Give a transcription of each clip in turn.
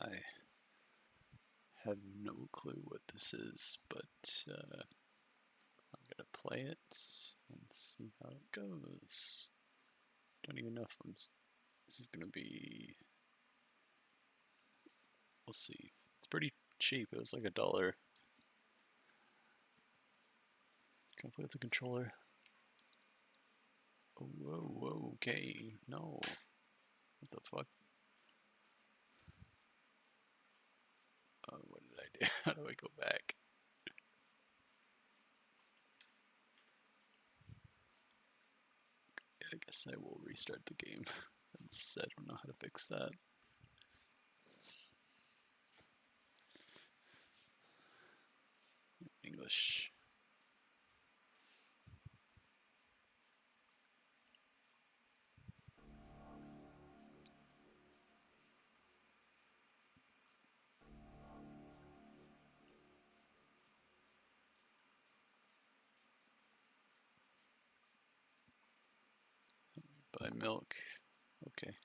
I have no clue what this is, but I'm gonna play it and see how it goes. Don't even know if this is gonna be. We'll see. It's pretty cheap. It was like $1. Can I play with the controller? Oh, whoa, okay. No. What the fuck? What did I do? How do I go back? I guess I will restart the game. I don't know how to fix that. English. Buy milk. Okay.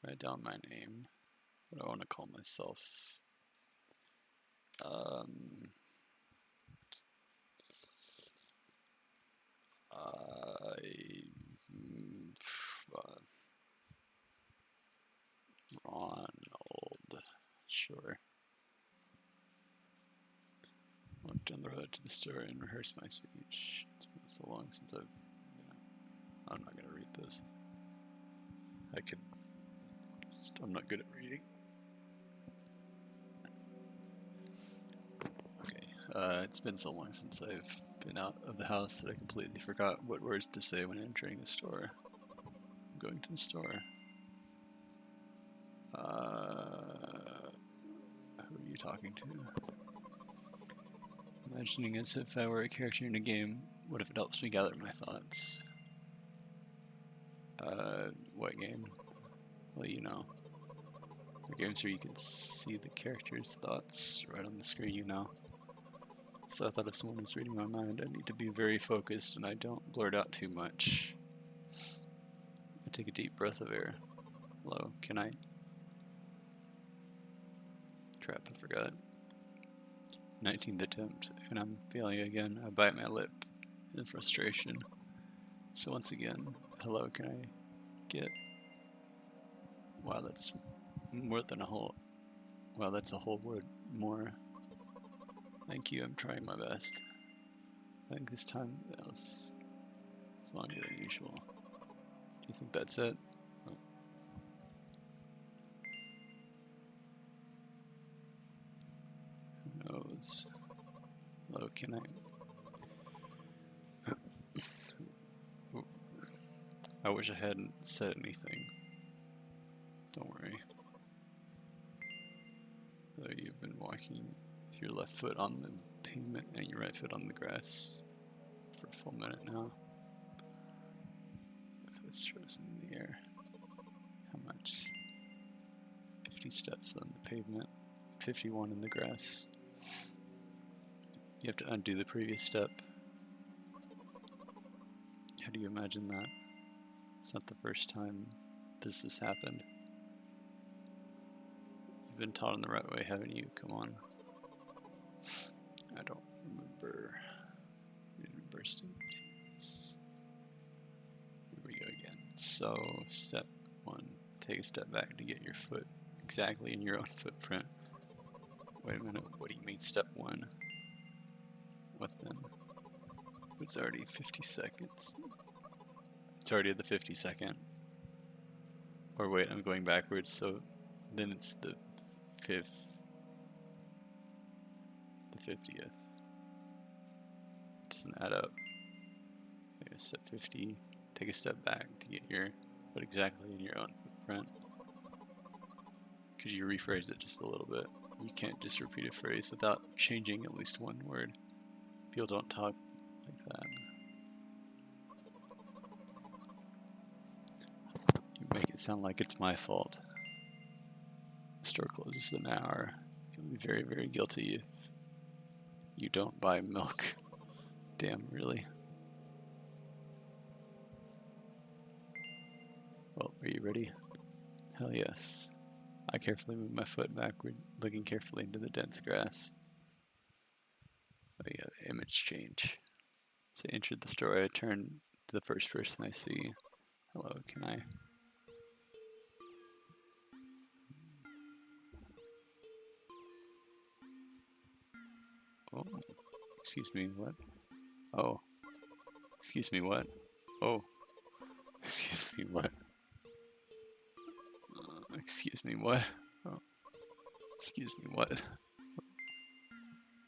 Write down my name. What do I want to call myself? Ronald. Sure. Walk down the road to the store and rehearse my speech. It's been so long since I'm not gonna read this. I'm not good at reading. Okay, it's been so long since I've been out of the house that I completely forgot what words to say when entering the store. I'm going to the store. Who are you talking to? Imagining as if I were a character in a game. What if it helps me gather my thoughts? What game? Well, you know. The games where you can see the character's thoughts right on the screen, you know. So I thought if someone was reading my mind, I need to be very focused and I don't blurt out too much. I take a deep breath of air. Hello, can I? Crap, I forgot. 19th attempt, and I'm failing again. I bite my lip in frustration. So once again, hello, can I get? Wow, that's more than a whole. Wow, that's a whole word more. Thank you, I'm trying my best. I think this time it's longer than usual. Do you think that's it? Oh. Who knows? Hello, can I? I wish I hadn't said anything. Don't worry. Though you've been walking with your left foot on the pavement and your right foot on the grass for a full minute now. If it's chosen in the air. How much? 50 steps on the pavement, 51 in the grass. You have to undo the previous step. How do you imagine that? It's not the first time this has happened. You've been taught in the right way, haven't you? Come on. I don't remember. University. Here we go again. So, step 1. Take a step back to get your foot exactly in your own footprint. Wait a minute, what do you mean step 1? What then? It's already 50 seconds. It's already at the 52nd. Or wait, I'm going backwards, so then it's the 5th. The 50th. It doesn't add up. Okay, step 50. Take a step back to get your foot exactly in your own footprint. Could you rephrase it just a little bit? You can't just repeat a phrase without changing at least one word. People don't talk like that. You make it sound like it's my fault. The store closes in an hour. You'll be very, very guilty if you don't buy milk. Damn, really? Well, are you ready? Hell yes. I carefully move my foot backward, looking carefully into the dense grass. Oh yeah, image change. So I entered the store, I turn to the first person I see. Hello, can I? Oh, excuse me, what? Oh, excuse me, what? Oh, excuse me, what? Excuse me, what? Oh, excuse me, what?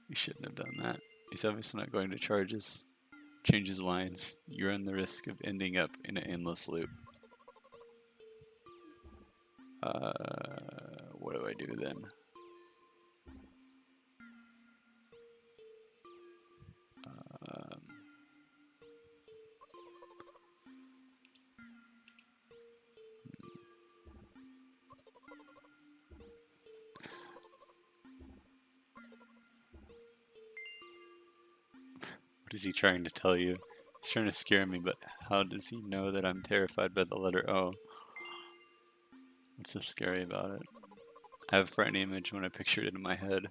You shouldn't have done that. He's obviously not going to change his lines. You run the risk of ending up in an endless loop. What do I do then? What is he trying to tell you? He's trying to scare me, but how does he know that I'm terrified by the letter O? What's so scary about it? I have a frightening image when I picture it in my head.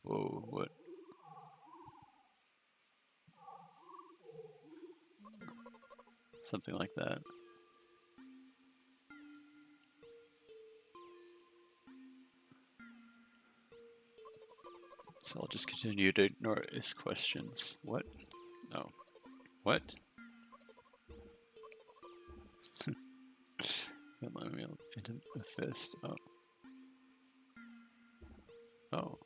Whoa, what? Something like that. So I'll just continue to ignore his questions. What? No. What? Let me into the fist. Oh. Oh.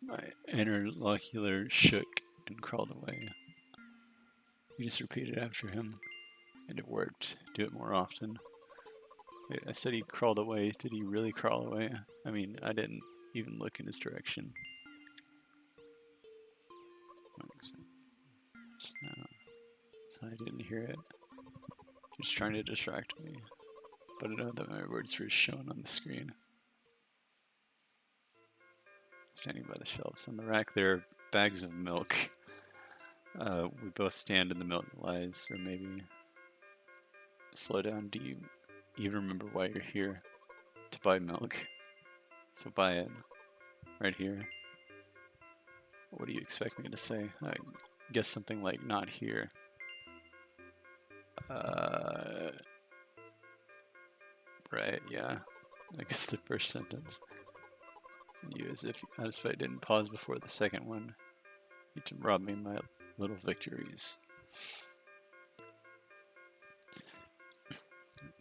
My interlocutor shook and crawled away. You just repeated after him, and it worked. Do it more often. Wait, I said he crawled away. Did he really crawl away? I mean, I didn't even look in his direction. Just now. So I didn't hear it. He's trying to distract me. But I know that my words were shown on the screen. Standing by the shelves. On the rack there are bags of milk. We both stand in the milk lies, or maybe... Slow down, do you even remember why you're here? To buy milk. So buy it. Right here. What do you expect me to say? I guess something like not here. Right, yeah. I guess the first sentence. You as if I didn't pause before the second one. You to rob me of my little victories.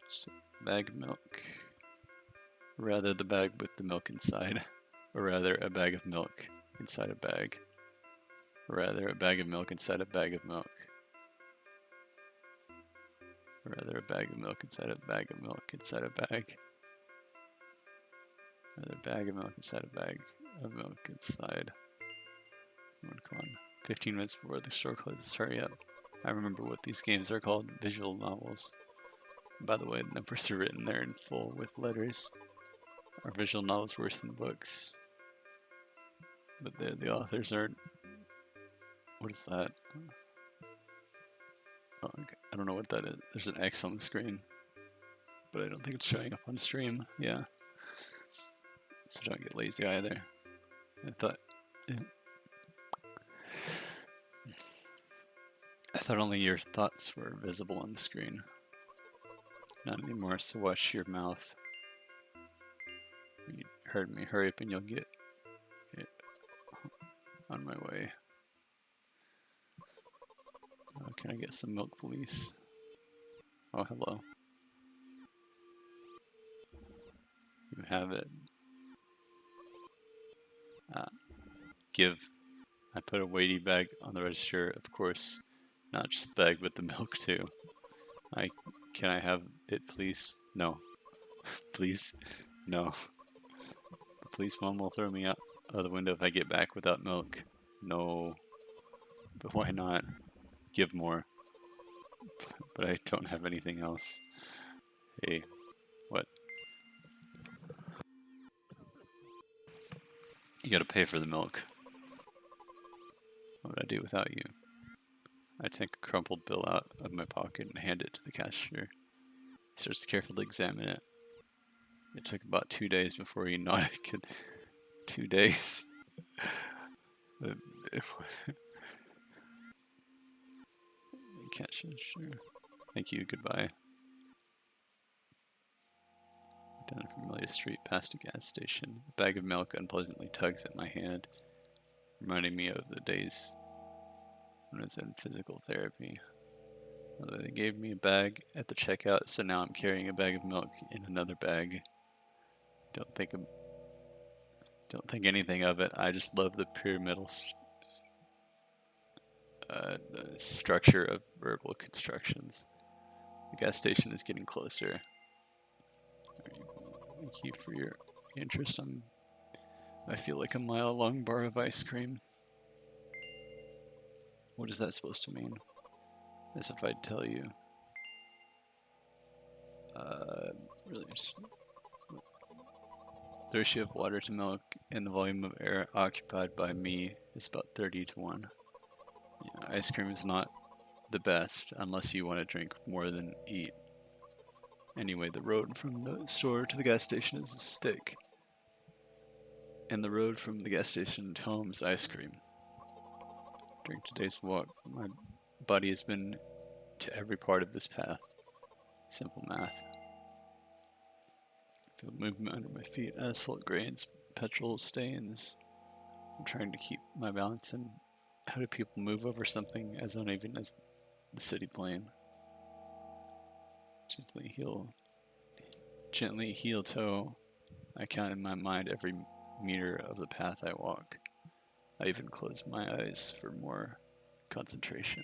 So, bag of milk. Rather the bag with the milk inside. Or rather a bag of milk inside a bag. Or rather a bag of milk inside a bag of milk. Or rather a bag of milk inside a bag of milk inside a bag. Another bag of milk inside a bag of milk inside. Come on. 15 minutes before the store closes. Hurry up. I remember what these games are called. Visual novels. And by the way, the numbers are written there in full with letters. Are visual novels worse than books? But the authors aren't. What is that? Oh, okay. I don't know what that is. There's an X on the screen. But I don't think it's showing up on stream. Yeah. So don't get lazy either. I thought only your thoughts were visible on the screen. Not anymore, so watch your mouth. You heard me. Hurry up and you'll get it. On my way. Oh, can I get some milk, please? Oh, hello. You have it. Give. I put a weighty bag on the register, of course. Not just the bag, but the milk too. Can I have it, please? No. Please? No. The policeman will throw me out of the window if I get back without milk. No. But why not? Give more. But I don't have anything else. Hey. What? You gotta pay for the milk. What would I do without you? I take a crumpled bill out of my pocket and hand it to the cashier. He starts to carefully examine it. It took about 2 days before he nodded. 2 days. Cashier, sure. Thank you, goodbye. Down a familiar street, past a gas station. A bag of milk unpleasantly tugs at my hand, reminding me of the days when I was in physical therapy. They gave me a bag at the checkout, so now I'm carrying a bag of milk in another bag. Don't think anything of it. I just love the pyramidal the structure of verbal constructions. The gas station is getting closer. Thank you for your interest. I feel like a mile-long bar of ice cream. What is that supposed to mean? As if I'd tell you. Really interesting. The ratio of water to milk and the volume of air occupied by me is about 30-1. Yeah, ice cream is not the best unless you want to drink more than eat. Anyway, the road from the store to the gas station is a steak. And the road from the gas station to home is ice cream. During today's walk, my body has been to every part of this path. Simple math. I feel movement under my feet, asphalt grains, petrol stains. I'm trying to keep my balance, and how do people move over something as uneven as the city plane? Gently heel toe. I count in my mind every meter of the path I walk. I even close my eyes for more concentration.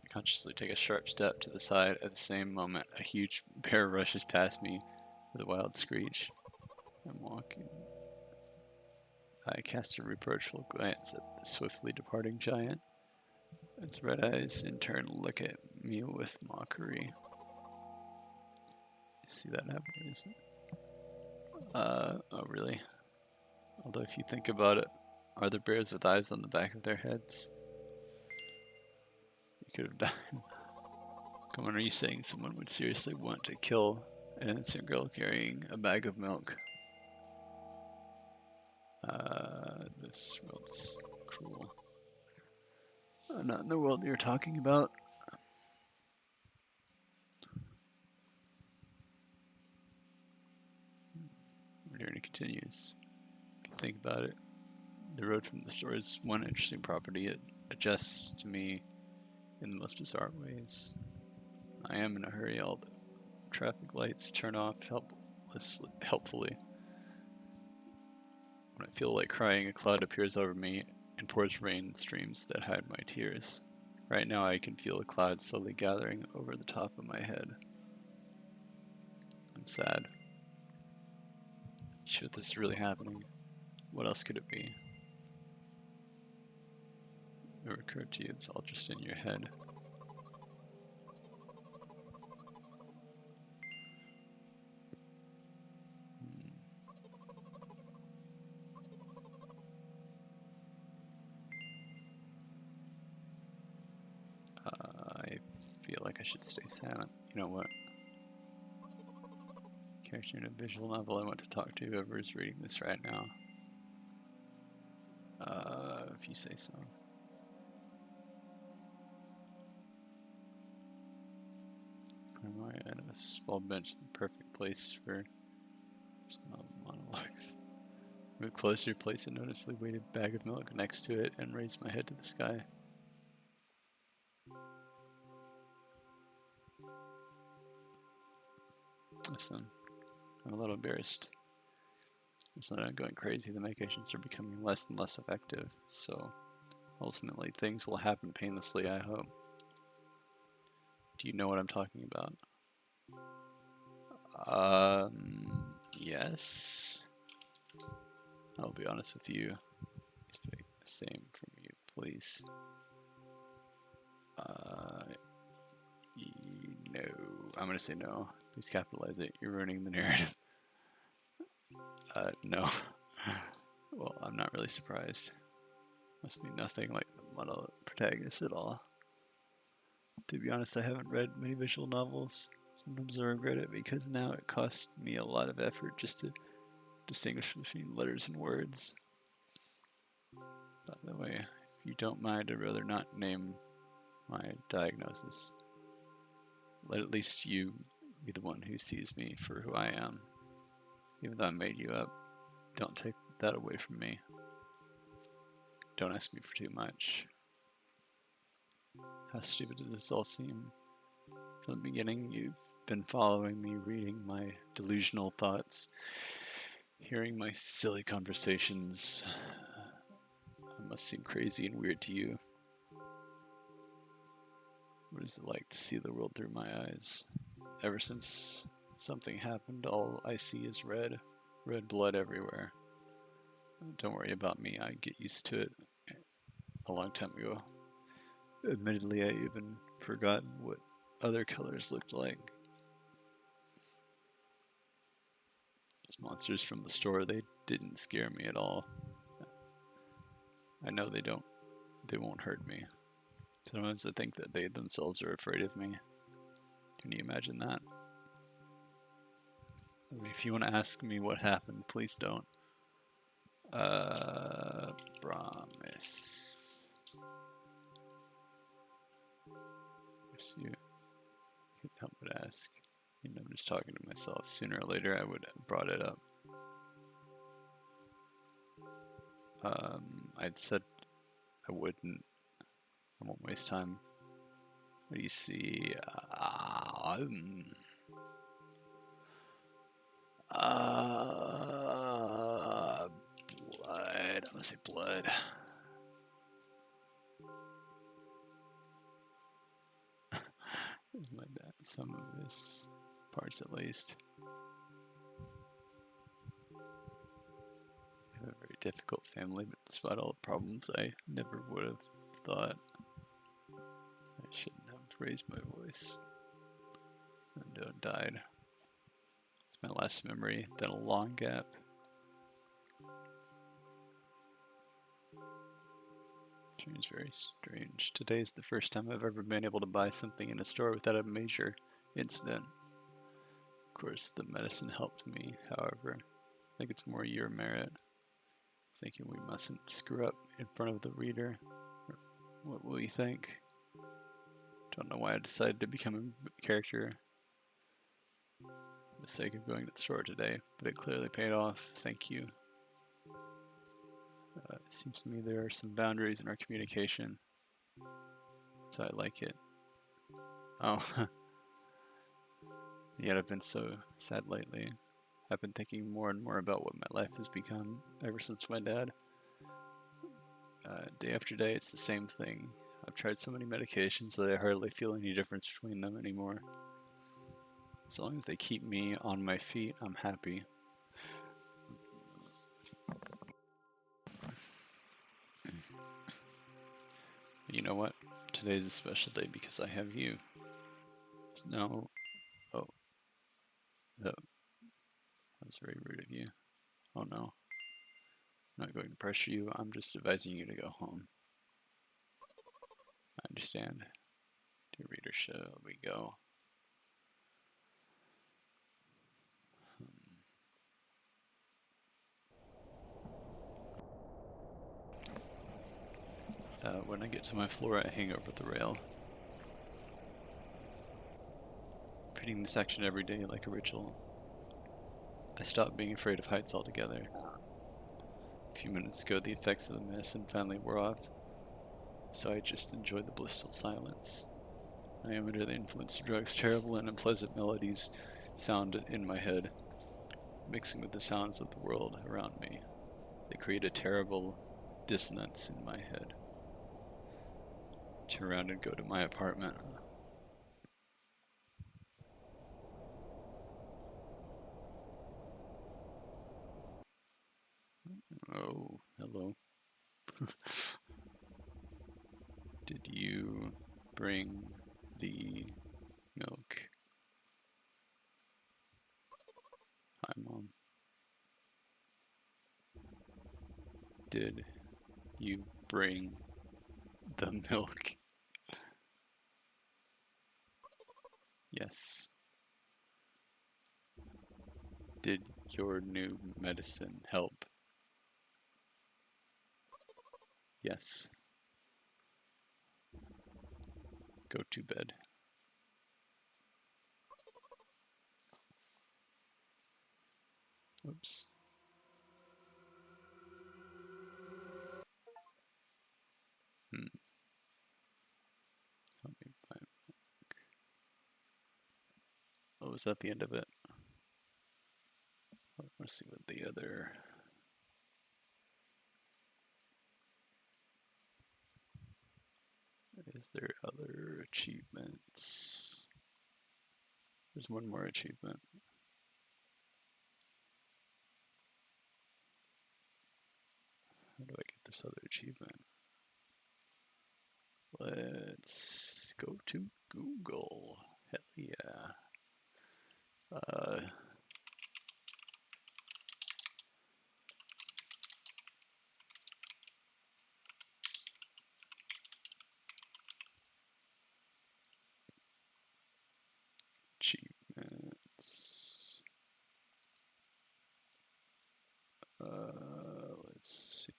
I consciously take a sharp step to the side. At the same moment, a huge bear rushes past me with a wild screech. I'm walking. I cast a reproachful glance at the swiftly departing giant. Its red eyes in turn look at me with mockery. You see that happen, is it? Oh really? Although if you think about it, are there bears with eyes on the back of their heads? You could have died. Come on, are you saying someone would seriously want to kill an innocent girl carrying a bag of milk? This world's cruel. Not in the world you're talking about. The journey continues. If you think about it, the road from the store is one interesting property. It adjusts to me in the most bizarre ways. I am in a hurry. All the traffic lights turn off helpfully. When I feel like crying, a cloud appears over me and pours rain streams that hide my tears. Right now I can feel a cloud slowly gathering over the top of my head. I'm sad. Shit, this is really happening. What else could it be? It occurred to you it's all just in your head. I feel like I should stay silent. You know what? Character in a visual novel. I want to talk to whoever is reading this right now. If you say so. Paranoia and a small bench, the perfect place for some monologues. Move closer, place a noticeably weighted bag of milk next to it, and raise my head to the sky. Listen, I'm a little embarrassed. It's not I'm going crazy. The medications are becoming less and less effective, so ultimately things will happen painlessly, I hope. Do you know what I'm talking about? Yes. I'll be honest with you. Expect the same from you, please. No. I'm gonna say no. Please capitalize it. You're ruining the narrative. No. Well, I'm not really surprised. Must be nothing like the model protagonist at all. To be honest, I haven't read many visual novels. Sometimes I regret it because now it costs me a lot of effort just to distinguish between letters and words. By the way, if you don't mind, I'd rather not name my diagnosis. Let at least you be the one who sees me for who I am. Even though I made you up, don't take that away from me. Don't ask me for too much. How stupid does this all seem? From the beginning, you've been following me, reading my delusional thoughts, hearing my silly conversations. I must seem crazy and weird to you. What is it like to see the world through my eyes? Ever since something happened, all I see is red. Red blood everywhere. Don't worry about me, I get used to it a long time ago. Admittedly, I even forgot what other colors looked like. Those monsters from the store, they didn't scare me at all. I know they won't hurt me. Sometimes I think that they themselves are afraid of me. Can you imagine that? I mean, if you want to ask me what happened, please don't. Promise. You can't help but ask. You know, I'm just talking to myself. Sooner or later, I would have brought it up. I'd said I wouldn't. I won't waste time. What do you see? Blood. I'm gonna say blood. My dad, some of his parts at least. I have a very difficult family, but despite all the problems, I never would have thought I shouldn't have raised my voice. And died. It's my last memory, then a long gap. It's very strange. Today is the first time I've ever been able to buy something in a store without a major incident. Of course, the medicine helped me, however. I think it's more your merit. Thinking we mustn't screw up in front of the reader. What will you think? Don't know why I decided to become a character for the sake of going to the store today, but it clearly paid off. Thank you. It seems to me there are some boundaries in our communication. So I like it. Oh. Yet I've been so sad lately. I've been thinking more and more about what my life has become ever since my dad. Day after day, it's the same thing. I've tried so many medications that I hardly feel any difference between them anymore. As long as they keep me on my feet, I'm happy. You know what? Today's a special day because I have you. No. Oh. That was very rude of you. Oh no. I'm not going to pressure you, I'm just advising you to go home. I understand. Dear reader, shall we go? When I get to my floor, I hang over the rail. Repeating the section every day like a ritual. I stopped being afraid of heights altogether. A few minutes ago, the effects of the medicine finally wore off, so I just enjoyed the blissful silence. I am under the influence of drugs. Terrible and unpleasant melodies sound in my head, mixing with the sounds of the world around me. They create a terrible dissonance in my head. Turn around and go to my apartment. Oh, hello. Did you bring the milk? Hi, Mom. Did you bring the milk. Yes. Did your new medicine help? Yes. Go to bed. Oops. Help me buy milk. Oh, was that the end of it? Let's see what the other... Is there other achievements? There's one more achievement. How do I get this other achievement? Let's go to Google. Hell yeah. Achievements. Let's see.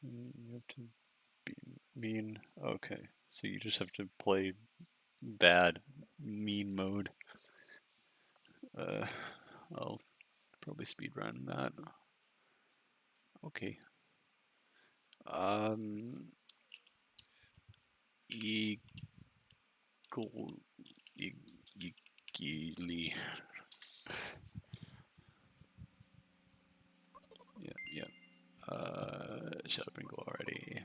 You have to be mean. Okay, so you just have to play bad, mean mode. I'll probably speedrun that. Okay. Eagly. Yep. Shut up and go already.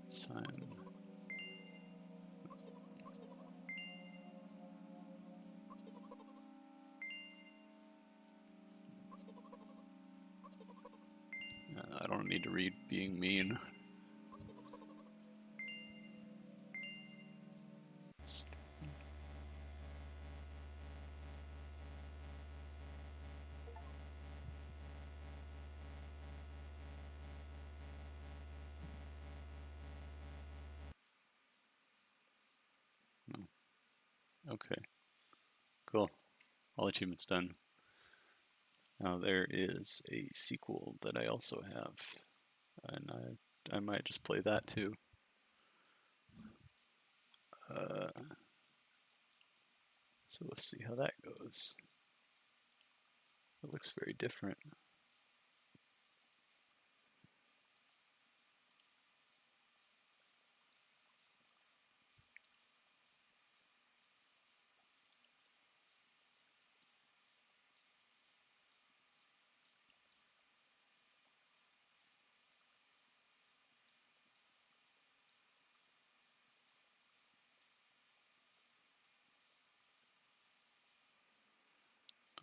Sign. I don't need to read being mean. Okay. Cool. All achievements done. Now there is a sequel that I also have, and I might just play that too. So let's see how that goes. It looks very different.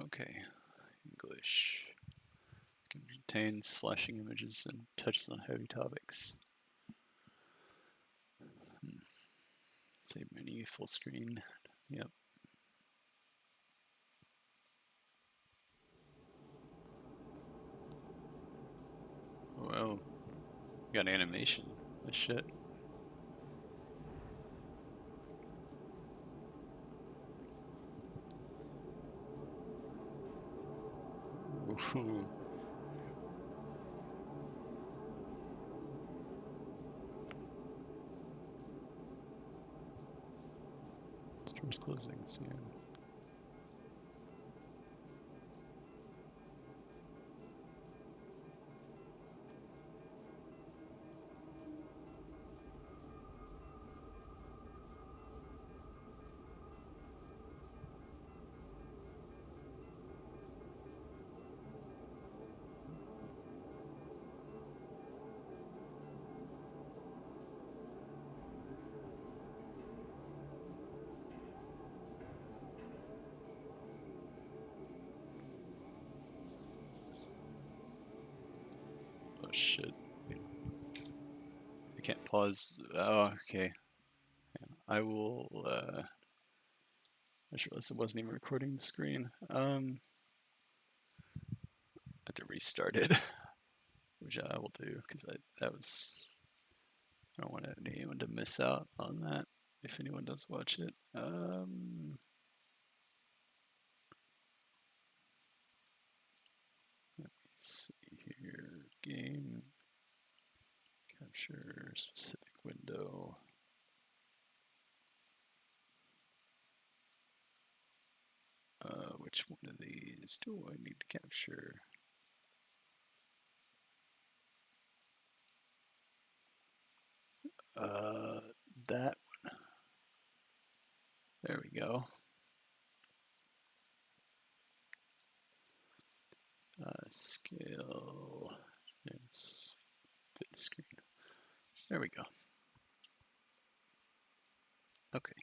Okay, English. Contains flashing images and touches on heavy topics. Save menu, full screen. Yep. Wow. Got animation. That shit. Store's closing soon. Oh shit. I can't pause. Oh, okay. I will, I just realized it wasn't even recording the screen. I have to restart it, which I will do, because I don't want anyone to miss out on that if anyone does watch it. Let me see here. Game capture specific window. Which one of these do I need to capture? That one. There we go. Scale. Yes. Fit the screen. There we go. Okay.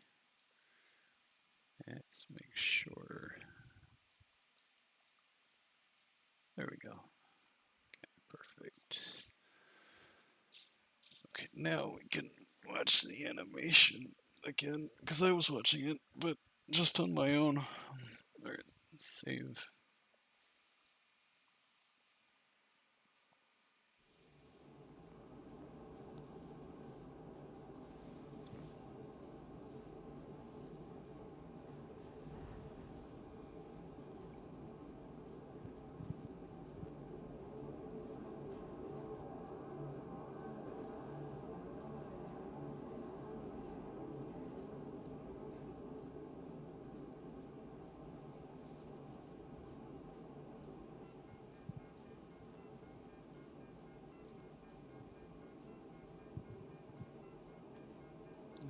Let's make sure. There we go. Okay, perfect. Okay, now we can watch the animation again, because I was watching it, but just on my own. Alright, save.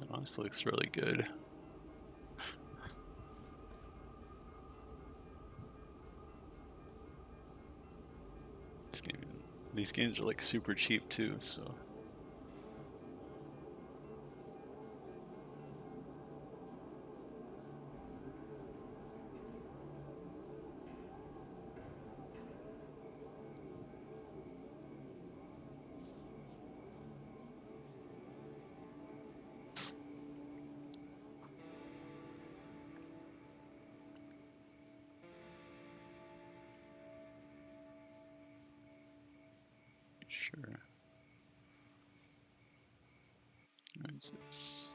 It honestly looks really good. These games are like super cheap too, so. Sure. Nice. It's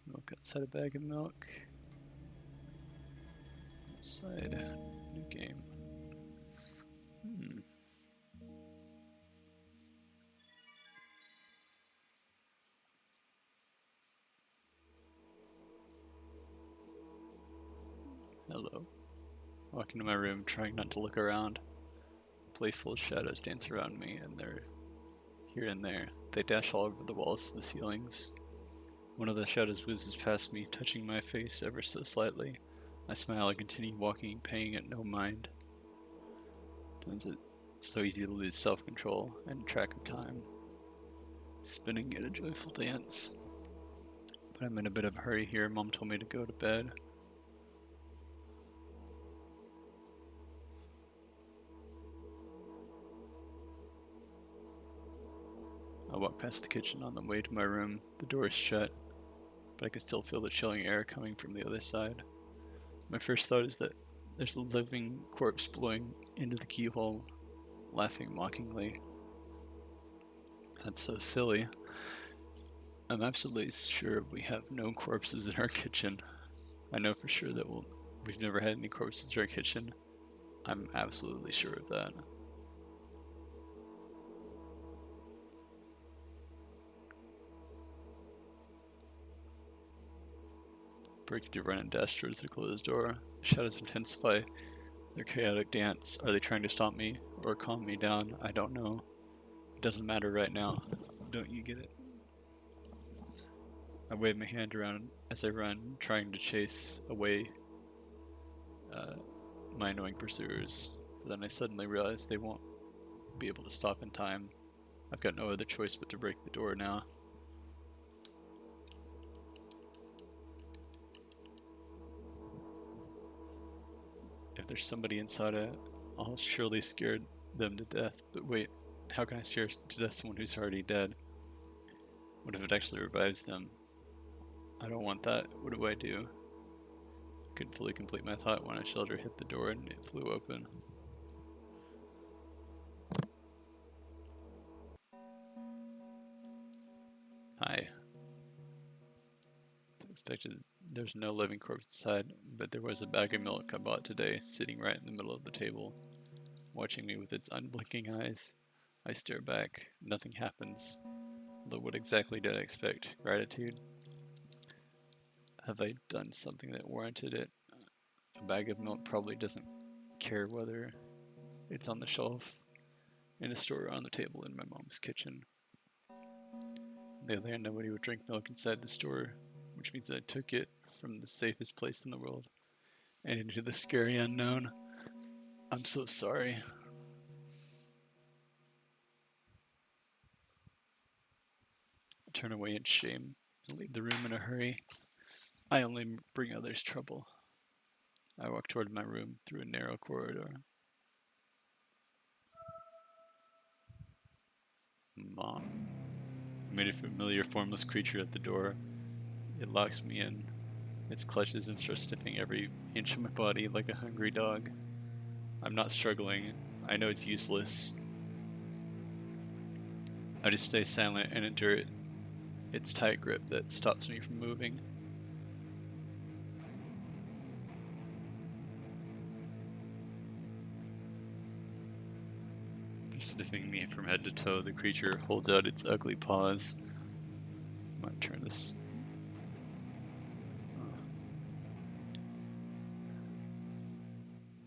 milk outside a bag of milk. Outside new game. Hello. Walk into my room, trying not to look around. Playful shadows dance around me, and they're here and there. They dash all over the walls to the ceilings. One of the shadows whizzes past me, touching my face ever so slightly. I smile and continue walking, paying it no mind. It's so easy to lose self-control and track of time. Spinning in a joyful dance. But I'm in a bit of a hurry here. Mom told me to go to bed. I walk past the kitchen on the way to my room. The door is shut, but I can still feel the chilling air coming from the other side. My first thought is that there's a living corpse blowing into the keyhole, laughing mockingly. That's so silly. I'm absolutely sure we have no corpses in our kitchen. I know for sure that we've never had any corpses in our kitchen. I'm absolutely sure of that. Break into run and dash towards the closed door. The shadows intensify their chaotic dance. Are they trying to stop me or calm me down? I don't know. It doesn't matter right now. Don't you get it? I wave my hand around as I run, trying to chase away my annoying pursuers. But then I suddenly realize they won't be able to stop in time. I've got no other choice but to break the door now. If there's somebody inside it, I'll surely scare them to death. But wait, how can I scare to death someone who's already dead? What if it actually revives them? I don't want that. What do I do? Couldn't fully complete my thought when a shelter hit the door and it flew open. Hi. As expected, there's no living corpse inside, but there was a bag of milk I bought today sitting right in the middle of the table, watching me with its unblinking eyes. I stare back. Nothing happens. Though what exactly did I expect? Gratitude? Have I done something that warranted it? A bag of milk probably doesn't care whether it's on the shelf in a store or on the table in my mom's kitchen. On the other hand, nobody would drink milk inside the store, which means I took it from the safest place in the world and into the scary unknown. I'm so sorry. I turn away in shame and leave the room in a hurry. I only bring others trouble. I walk toward my room through a narrow corridor. Mom. I meet a familiar formless creature at the door. It locks me in. Its clutches and starts sniffing every inch of my body like a hungry dog. I'm not struggling. I know it's useless. I just stay silent and endure its tight grip that stops me from moving. Sniffing me from head to toe, the creature holds out its ugly paws. I might turn this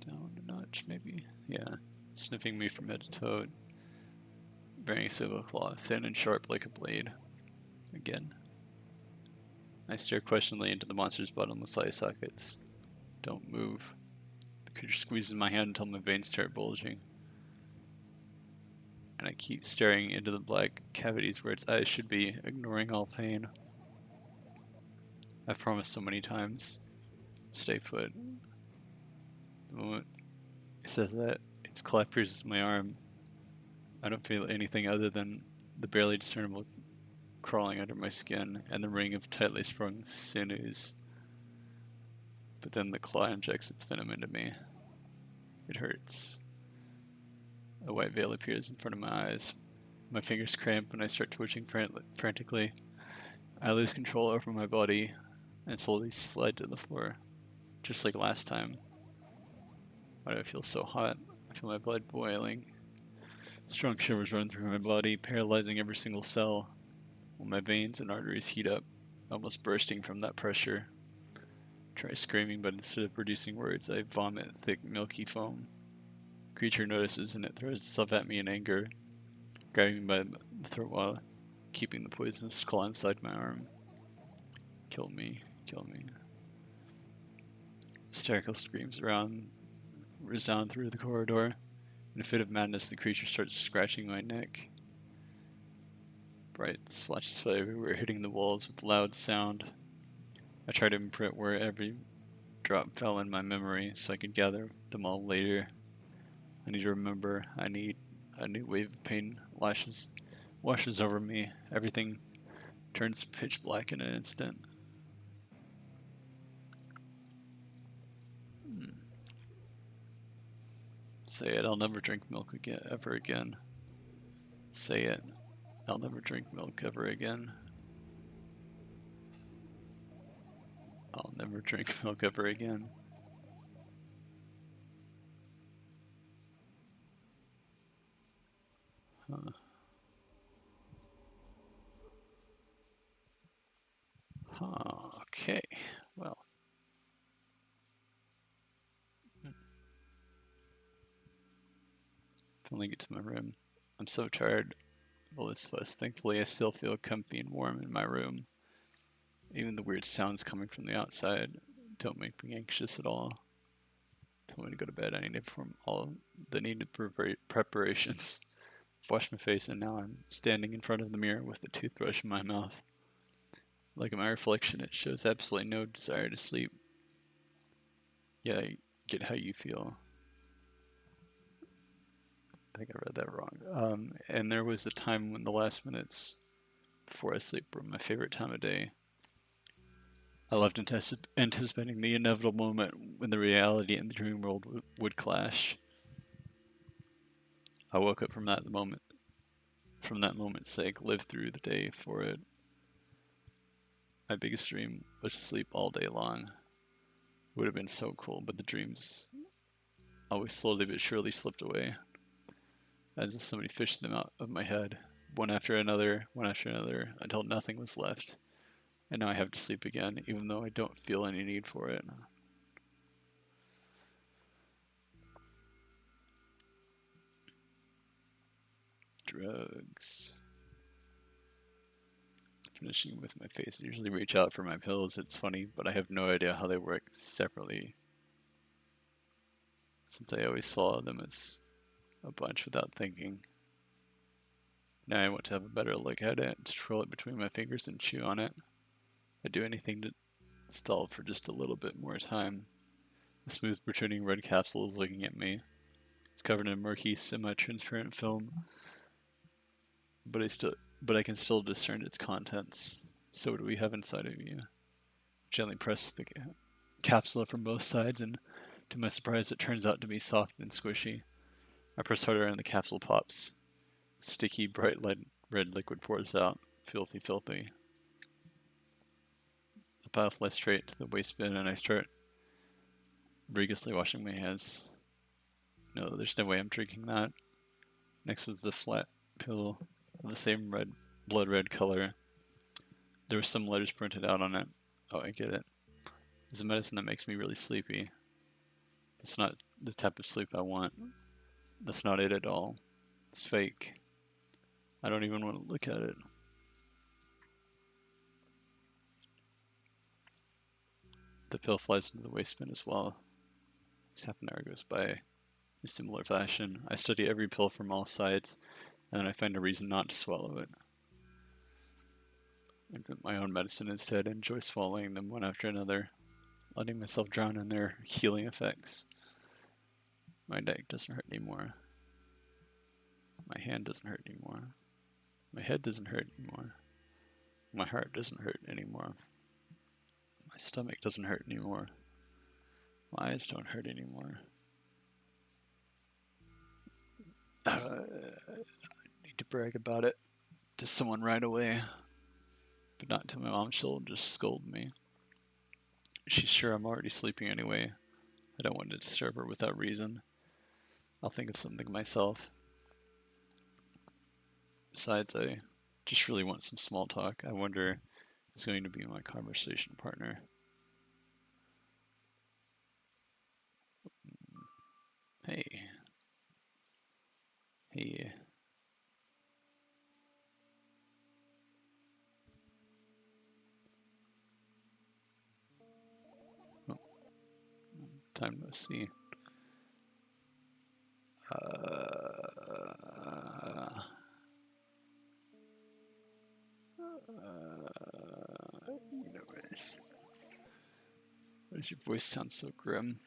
down a notch, maybe. Yeah, sniffing me from head to toe, bearing a silver claw, thin and sharp like a blade. Again. I stare questioningly into the monster's bottomless eye sockets. Don't move. The creature squeezes my hand until my veins start bulging. And I keep staring into the black cavities where its eyes should be, ignoring all pain. I've promised so many times. Stay put. The moment it says that, its claw pierces my arm. I don't feel anything other than the barely discernible crawling under my skin and the ring of tightly sprung sinews. But then the claw injects its venom into me. It hurts. A white veil appears in front of my eyes. My fingers cramp and I start twitching frantically. I lose control over my body and slowly slide to the floor, just like last time. Why do I feel so hot? I feel my blood boiling. Strong shivers run through my body, paralyzing every single cell, while my veins and arteries heat up, almost bursting from that pressure. I try screaming, but instead of producing words, I vomit thick, milky foam. The creature notices and it throws itself at me in anger, grabbing me by the throat while keeping the poisonous claw inside my arm. Kill me, kill me. Hysterical screams resound through the corridor. In a fit of madness, the creature starts scratching my neck. Bright splotches fly everywhere, hitting the walls with loud sound. I try to imprint where every drop fell in my memory so I could gather them all later. I need to remember. I need a new wave of pain lashes washes over me. Everything turns pitch black in an instant. Say it, I'll never drink milk again, ever again. Say it, I'll never drink milk ever again. I'll never drink milk ever again. Huh. Huh. Okay, well. Finally get to my room. I'm so tired of all this fuss. Thankfully, I still feel comfy and warm in my room. Even the weird sounds coming from the outside don't make me anxious at all. Tell me to go to bed. I need to perform all the needed preparations. I've washed my face and now I'm standing in front of the mirror with the toothbrush in my mouth. Like in my reflection, it shows absolutely no desire to sleep. Yeah, I get how you feel. I think I read that wrong. And there was a time when the last minutes before I sleep were my favorite time of day. I loved anticipating the inevitable moment when the reality and the dream world would clash. I woke up from that moment's sake, lived through the day for it. My biggest dream was to sleep all day long. It would have been so cool, but the dreams always slowly but surely slipped away, as if somebody fished them out of my head, one after another, until nothing was left. And now I have to sleep again, even though I don't feel any need for it. Drugs. Finishing with my face. I usually reach out for my pills. It's funny, but I have no idea how they work separately, since I always swallow them as a bunch without thinking. Now I want to have a better look at it, to roll it between my fingers and chew on it. I'd do anything to stall for just a little bit more time. The smooth protruding red capsule is looking at me. It's covered in a murky, semi-transparent film, but I can still discern its contents. So what do we have inside of you? Gently press the capsule from both sides, and to my surprise, it turns out to be soft and squishy. I press harder and the capsule pops. Sticky, bright red liquid pours out. Filthy, filthy. The path lies straight to the waste bin, and I start rigorously washing my hands. No, there's no way I'm drinking that. Next was the flat pill of the same blood red color. There were some letters printed out on it. Oh, I get it. It's a medicine that makes me really sleepy. It's not the type of sleep I want. That's not it at all. It's fake. I don't even want to look at it. The pill flies into the waste bin as well. Just half an hour goes by in a similar fashion. I study every pill from all sides, and then I find a reason not to swallow it. I invent my own medicine instead and enjoy swallowing them one after another, letting myself drown in their healing effects. My neck doesn't hurt anymore. My hand doesn't hurt anymore. My head doesn't hurt anymore. My heart doesn't hurt anymore. My stomach doesn't hurt anymore. My eyes don't hurt anymore. I need to brag about it to someone right away, but not to my mom. She'll just scold me. She's sure I'm already sleeping anyway. I don't want to disturb her without reason. I'll think of something myself. Besides, I just really want some small talk. I wonder who's going to be my conversation partner. Hey. Hey. Oh. Time to see. Anyways. Why does your voice sound so grim?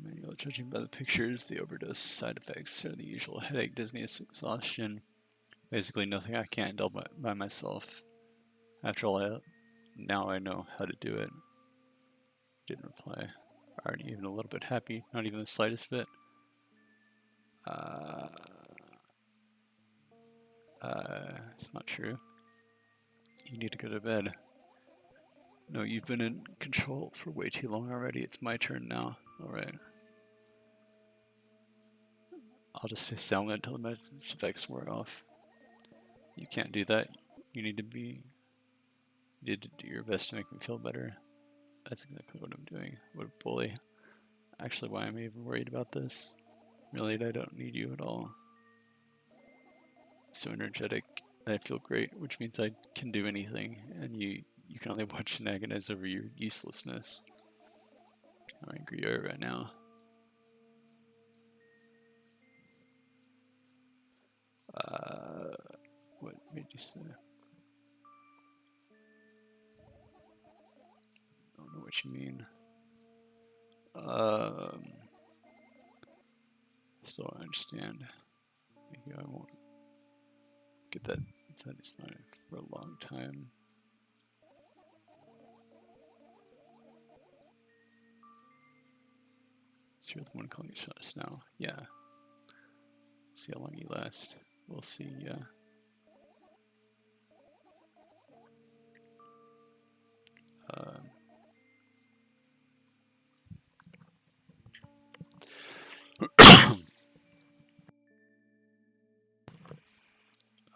Manual, judging by the pictures, the overdose side effects are the usual headache, dizziness, exhaustion, Basically nothing I can't do by myself. After all, now I know how to do it. Didn't reply. Aren't even a little bit happy, not even the slightest bit. It's not true. You need to go to bed. No, you've been in control for way too long already. It's my turn now. Alright. I'll just stay silent until the medicine's effects wear off. You can't do that. You need to do your best to make me feel better. That's exactly what I'm doing. What a bully. Actually, why am I even worried about this? Really, I don't need you at all. So energetic. I feel great, which means I can do anything, and you can only watch and agonize over your uselessness. How angry you are right now. What made you say? I don't know what you mean. Still don't understand. Maybe I won't get that. That is not for a long time. So you're the one calling shots now. Yeah. See how long you last. We'll see. Yeah.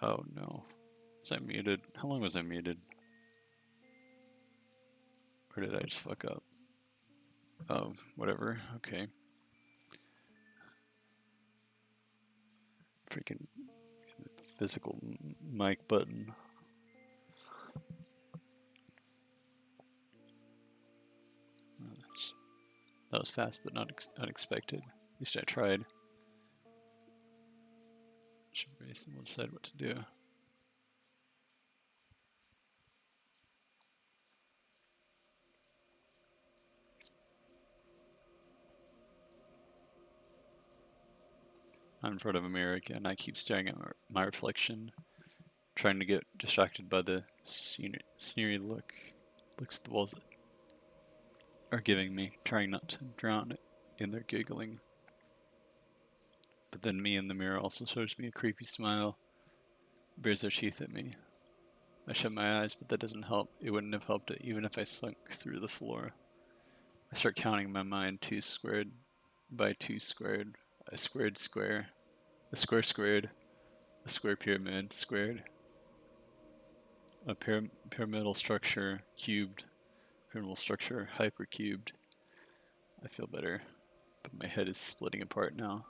Oh no. Was I muted? How long was I muted? Or did I just fuck up? Oh, whatever. Okay. Freaking physical mic button. That was fast, but not unexpected. At least I tried. Should raise them, decide what to do. I'm in front of a mirror again. I keep staring at my reflection, trying to get distracted by the sneery looks the walls are giving me, trying not to drown in their giggling. But then me in the mirror also shows me a creepy smile, bares their teeth at me. I shut my eyes, but that doesn't help. It wouldn't have helped it even if I sunk through the floor. I start counting in my mind 2 squared by 2 squared, a squared square, a square squared, a square pyramid squared, a pyramidal structure cubed, pyramidal structure hypercubed. I feel better, but my head is splitting apart now.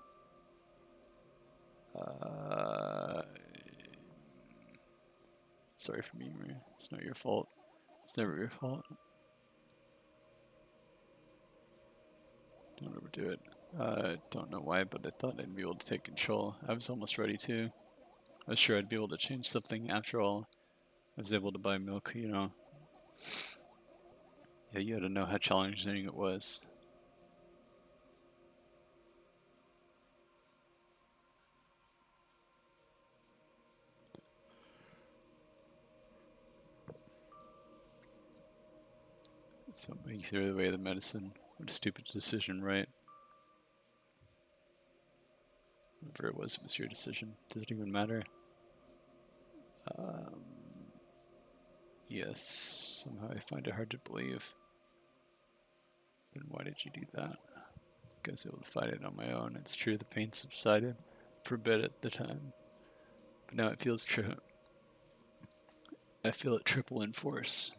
Sorry for me, Maria. It's not your fault. It's never your fault. Don't overdo it. Don't know why, but I thought I'd be able to take control. I was almost ready to. I was sure I'd be able to change something. After all, I was able to buy milk, you know. Yeah, you had to know how challenging it was. So you threw away the medicine. What a stupid decision, right? Whatever it was your decision. Does it even matter? Yes. Somehow I find it hard to believe. Then why did you do that? I was able to fight it on my own. It's true the pain subsided for a bit at the time. But now it feels true. I feel it triple in force.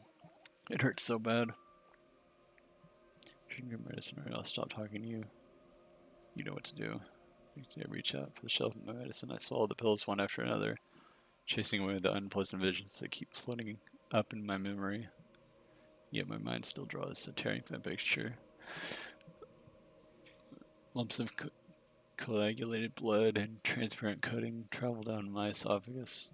It hurts so bad. Drink your medicine or I'll stop talking to you. You know what to do. I reach out for the shelf of my medicine. I swallow the pills one after another, chasing away the unpleasant visions that keep floating up in my memory. Yet my mind still draws a terrifying picture. Lumps of coagulated blood and transparent coating travel down my esophagus,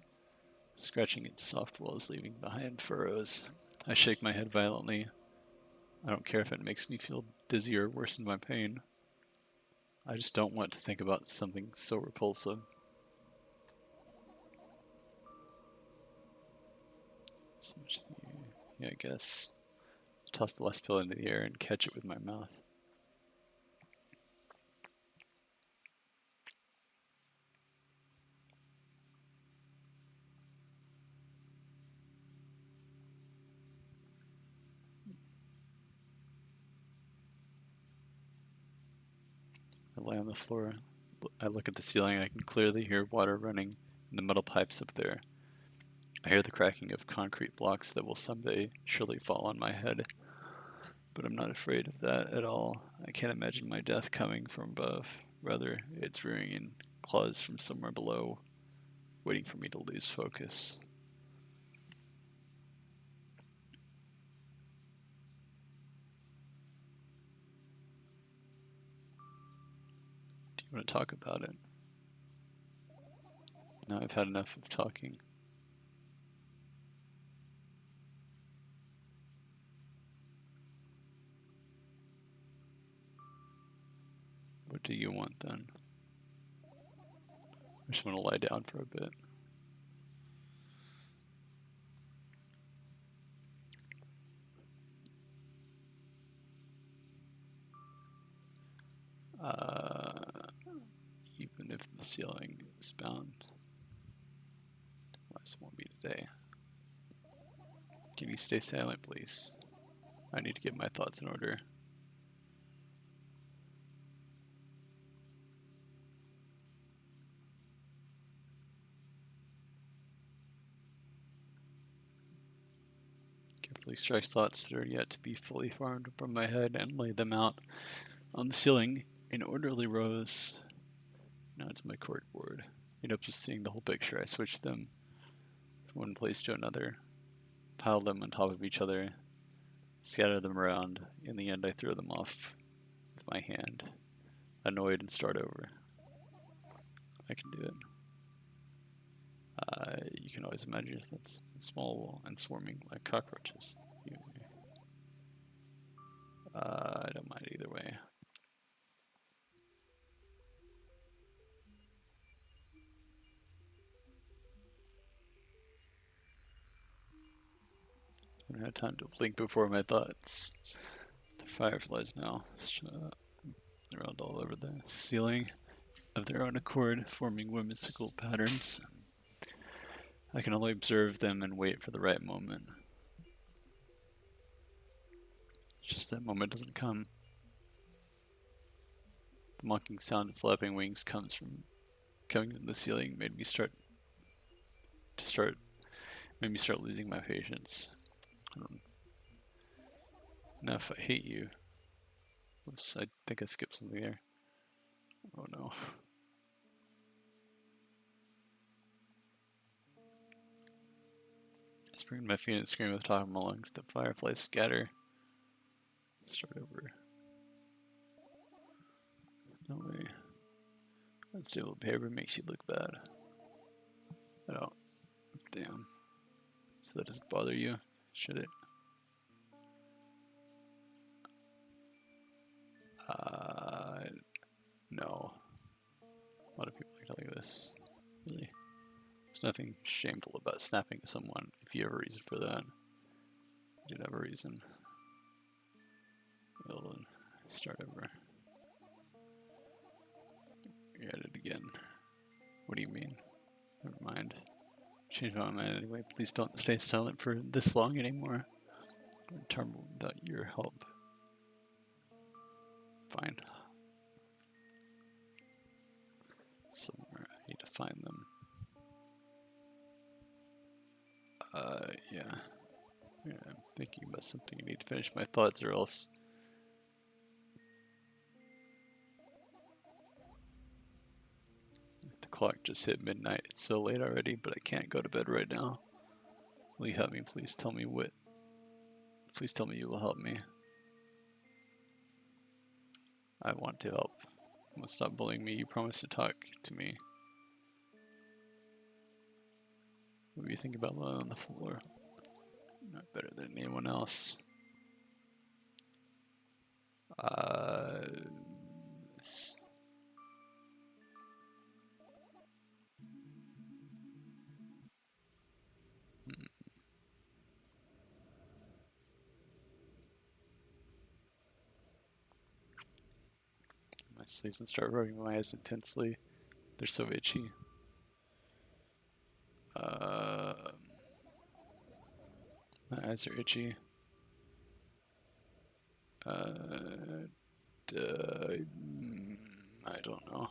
scratching its soft walls, leaving behind furrows. I shake my head violently. I don't care if it makes me feel dizzy or worsen my pain. I just don't want to think about something so repulsive. So just, yeah, I guess. Toss the last pill into the air and catch it with my mouth. I lay on the floor. I look at the ceiling. I can clearly hear water running in the metal pipes up there. I hear the cracking of concrete blocks that will someday surely fall on my head. But I'm not afraid of that at all. I can't imagine my death coming from above. Rather, it's rearing in claws from somewhere below, waiting for me to lose focus. Do you want to talk about it? No, I've had enough of talking. What do you want then? I just want to lie down for a bit. Even if the ceiling is bound, lives won't be today. Can you stay silent, please? I need to get my thoughts in order. Carefully strike thoughts that are yet to be fully formed from my head and lay them out on the ceiling in orderly rows. Now it's my corkboard. End up just seeing the whole picture. I switch them from one place to another, pile them on top of each other, scatter them around. In the end, I throw them off with my hand, annoyed, and start over. I can do it. You can always imagine that's small and swarming like cockroaches. I don't mind either way. I haven't had time to blink before my thoughts. The fireflies now around all over the ceiling of their own accord, forming whimsical patterns. I can only observe them and wait for the right moment. It's just that moment doesn't come. The mocking sound of flapping wings coming from the ceiling made me start losing my patience. Enough, I hate you. Oops, I think I skipped something there. Oh no. I spring my feet and scream at the top of my lungs. The fireflies scatter. Start over. No way. Unstable behavior makes you look bad. I don't. Damn. So that doesn't bother you, should it? No. A lot of people are telling this. Really? There's nothing shameful about snapping at someone if you have a reason for that. You did have a reason. Well, start over. You're at it again. What do you mean? Never mind. Change my mind anyway. Please don't stay silent for this long anymore. I'm in trouble without your help. Fine. Somewhere. I need to find them. Yeah. I'm thinking about something. I need to finish my thoughts or else. The clock just hit midnight. It's so late already, but I can't go to bed right now. Will you help me? Please tell me what. Please tell me you will help me. I want to help. You must stop bullying me. You promised to talk to me. What do you think about lying on the floor? Not better than anyone else. sleeves and start rubbing my eyes intensely. They're so itchy. My eyes are itchy. I don't know.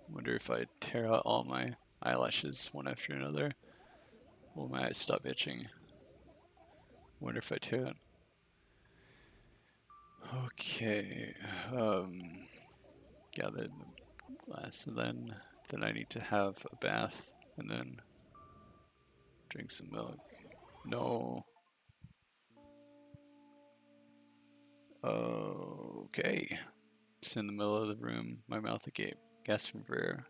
Wonder if I tear out all my eyelashes one after another, will my eyes stop itching? Wonder if I tear it. Okay. Gather the glass, and then I need to have a bath, and then drink some milk. No. Okay. Just in the middle of the room, my mouth agape, gasping for air.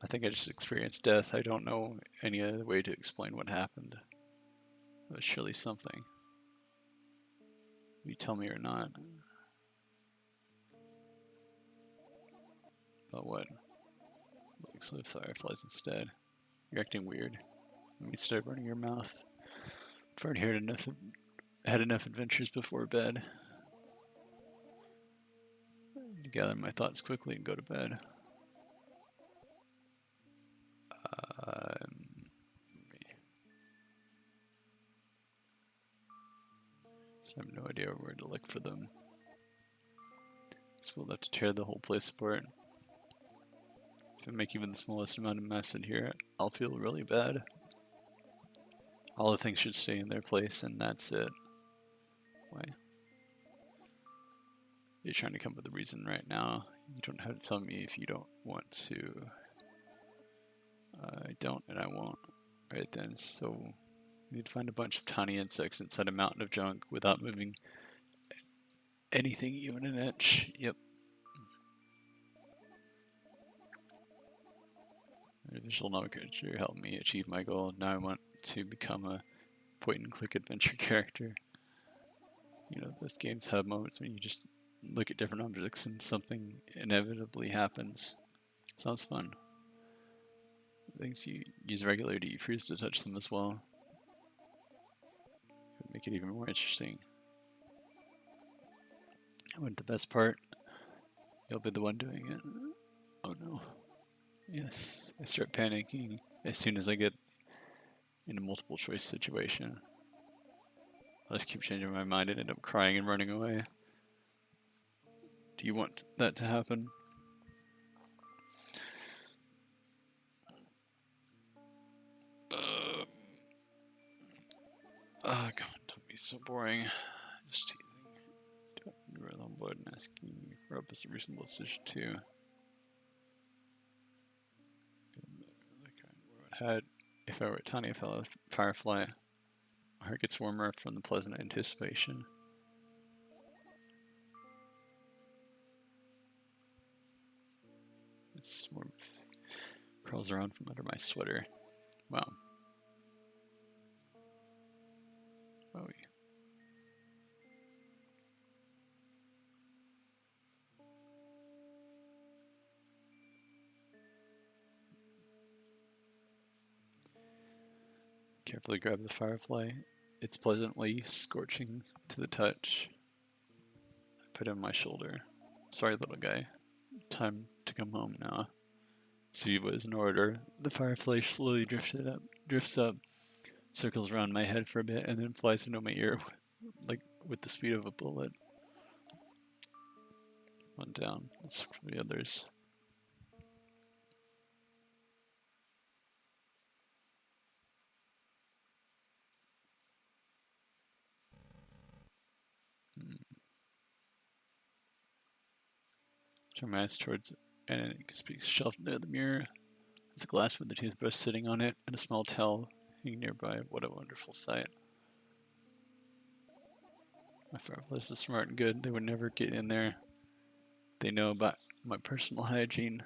I think I just experienced death. I don't know any other way to explain what happened. It was surely something. Will you tell me or not? But what? Looks like fireflies instead. You're acting weird. Let me start running your mouth. I've already had enough adventures before bed. To gather my thoughts quickly and go to bed. So I have no idea where to look for them. So we'll have to tear the whole place apart. If I make even the smallest amount of mess in here, I'll feel really bad. All the things should stay in their place, and that's it. Why? You're trying to come up with a reason right now. You don't have to tell me if you don't want to. I don't, and I won't. Right then, so we need to find a bunch of tiny insects inside a mountain of junk without moving anything even an inch. Yep. Visual nomenclature helped me achieve my goal. Now I want to become a point-and-click adventure character. You know, those games have moments when you just look at different objects and something inevitably happens. Sounds fun. Things you use regularly, you freeze to touch them as well. Make it even more interesting. And the best part, you'll be the one doing it. Oh no. Yes, I start panicking as soon as I get in a multiple choice situation. I just keep changing my mind and end up crying and running away. Do you want that to happen? Oh, come on, don't be so boring. Just teasing. You were on board and asking for help is a reasonable decision too. Had if I were a tiny fellow firefly, my heart gets warmer from the pleasant anticipation. It's warmth crawls around from under my sweater. Wow. Oh, carefully grab the firefly. It's pleasantly scorching to the touch. I put it on my shoulder. Sorry, little guy. Time to come home now. Ziva is in order. The firefly slowly drifts up, circles around my head for a bit, and then flies into my ear, like with the speed of a bullet. One down. Let's look for the others. Turn my eyes towards an inconspicuous shelf near the mirror. There's a glass with a toothbrush sitting on it and a small towel hanging nearby. What a wonderful sight. My fireflies are smart and good. They would never get in there. They know about my personal hygiene.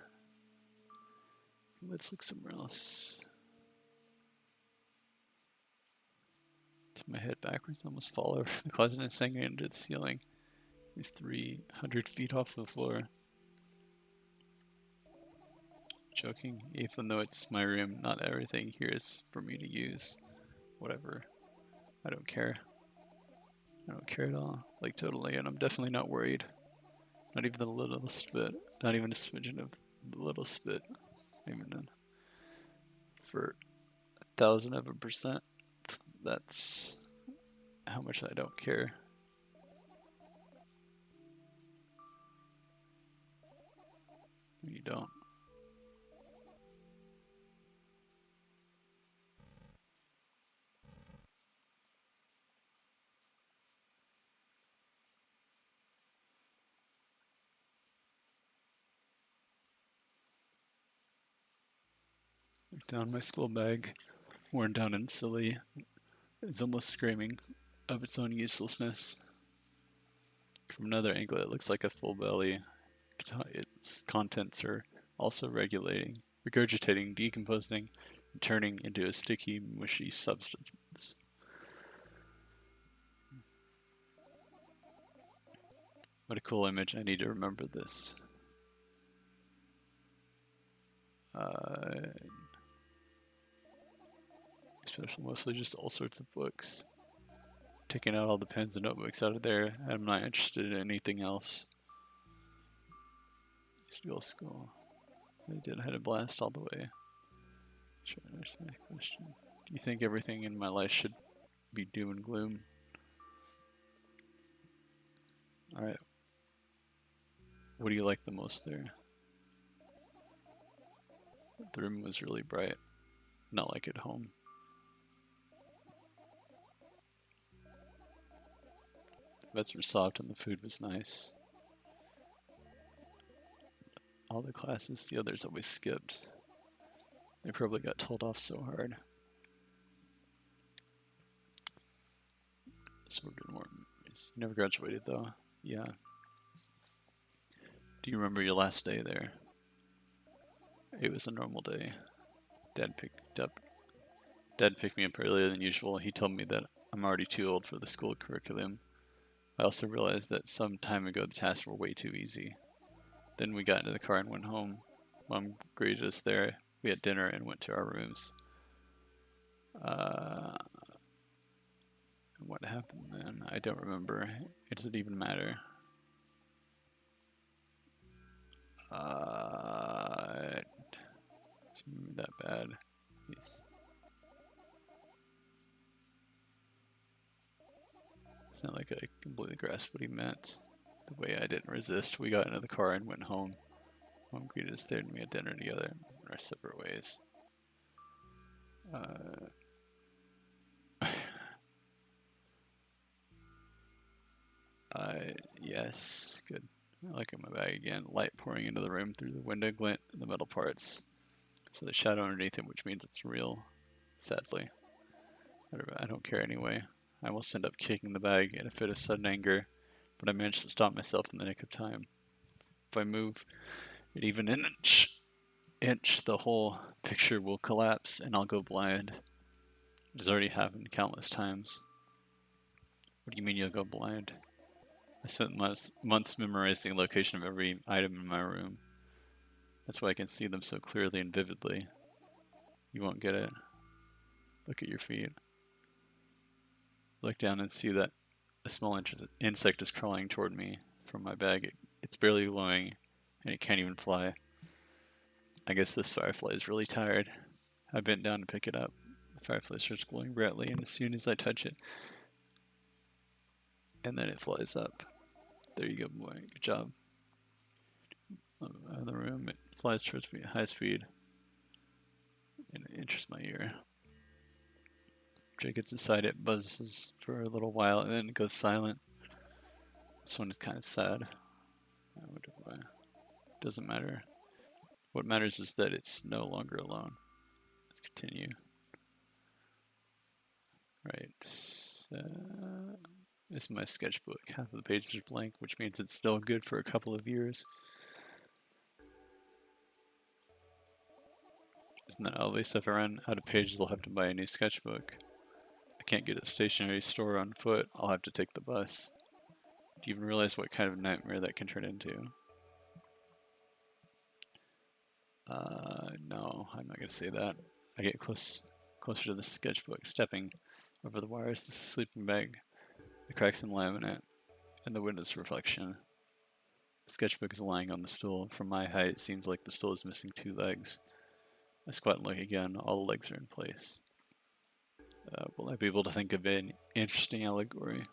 Let's look somewhere else. Tip my head backwards, almost fall over the closet and hanging under the ceiling. He's 300 feet off the floor. Joking, even though it's my room, not everything here is for me to use. Whatever. I don't care. I don't care at all. Like, totally, and I'm definitely not worried. Not even the littlest bit. Not even a smidgen of the littlest bit. Even for 1,000%. That's how much I don't care. You don't. Down my school bag, worn down and silly, is almost screaming of its own uselessness. From another angle, it looks like a full belly. Its contents are also regurgitating, decomposing, and turning into a sticky, mushy substance. What a cool image. I need to remember this. Especially mostly just all sorts of books. Taking out all the pens and notebooks out of there. I'm not interested in anything else. School. I did had a blast all the way. Sure, there's my question. Do you think everything in my life should be doom and gloom? Alright. What do you like the most there? The room was really bright. Not like at home. The beds were soft and the food was nice. All the classes the others always skipped. They probably got told off so hard. So we're doing more. You never graduated though. Yeah. Do you remember your last day there? It was a normal day. Dad picked me up earlier than usual. He told me that I'm already too old for the school curriculum. I also realized that some time ago the tasks were way too easy. Then we got into the car and went home. Mom greeted us there. We had dinner and went to our rooms. What happened then? I don't remember. It doesn't even matter. That bad. Yes. It's not like I completely grasped what he meant. The way I didn't resist. We got into the car and went home. Mom greeted us there and we had dinner together in our separate ways. Yes, good. I like it in my bag again. Light pouring into the room through the window glint in the metal parts. So the shadow underneath it, which means it's real. Sadly. I don't care anyway. I almost end up kicking the bag in a fit of sudden anger, but I managed to stop myself in the nick of time. If I move it even an inch, the whole picture will collapse and I'll go blind. It has already happened countless times. What do you mean you'll go blind? I spent months memorizing the location of every item in my room. That's why I can see them so clearly and vividly. You won't get it. Look at your feet. Look down and see that a small insect is crawling toward me from my bag. It's barely glowing, and it can't even fly. I guess this firefly is really tired. I bent down to pick it up. The firefly starts glowing brightly, and as soon as I touch it, and then it flies up. There you go, boy. Good job. In the room, it flies towards me at high speed, and it enters my ear. After it gets inside, it buzzes for a little while, and then it goes silent. This one is kind of sad. Doesn't matter. What matters is that it's no longer alone. Let's continue. Right. This is my sketchbook. Half of the pages are blank, which means it's still good for a couple of years. Isn't that obvious? If I run out of pages, I'll have to buy a new sketchbook. I can't get a stationery store on foot. I'll have to take the bus. Do you even realize what kind of nightmare that can turn into? No, I'm not going to say that. I get closer to the sketchbook, stepping over the wires, the sleeping bag, the cracks in the laminate, and the window's reflection. sketchbook is lying on the stool. From my height, it seems like the stool is missing 2 legs. I squat and look again. All the legs are in place. Will I be able to think of an interesting allegory?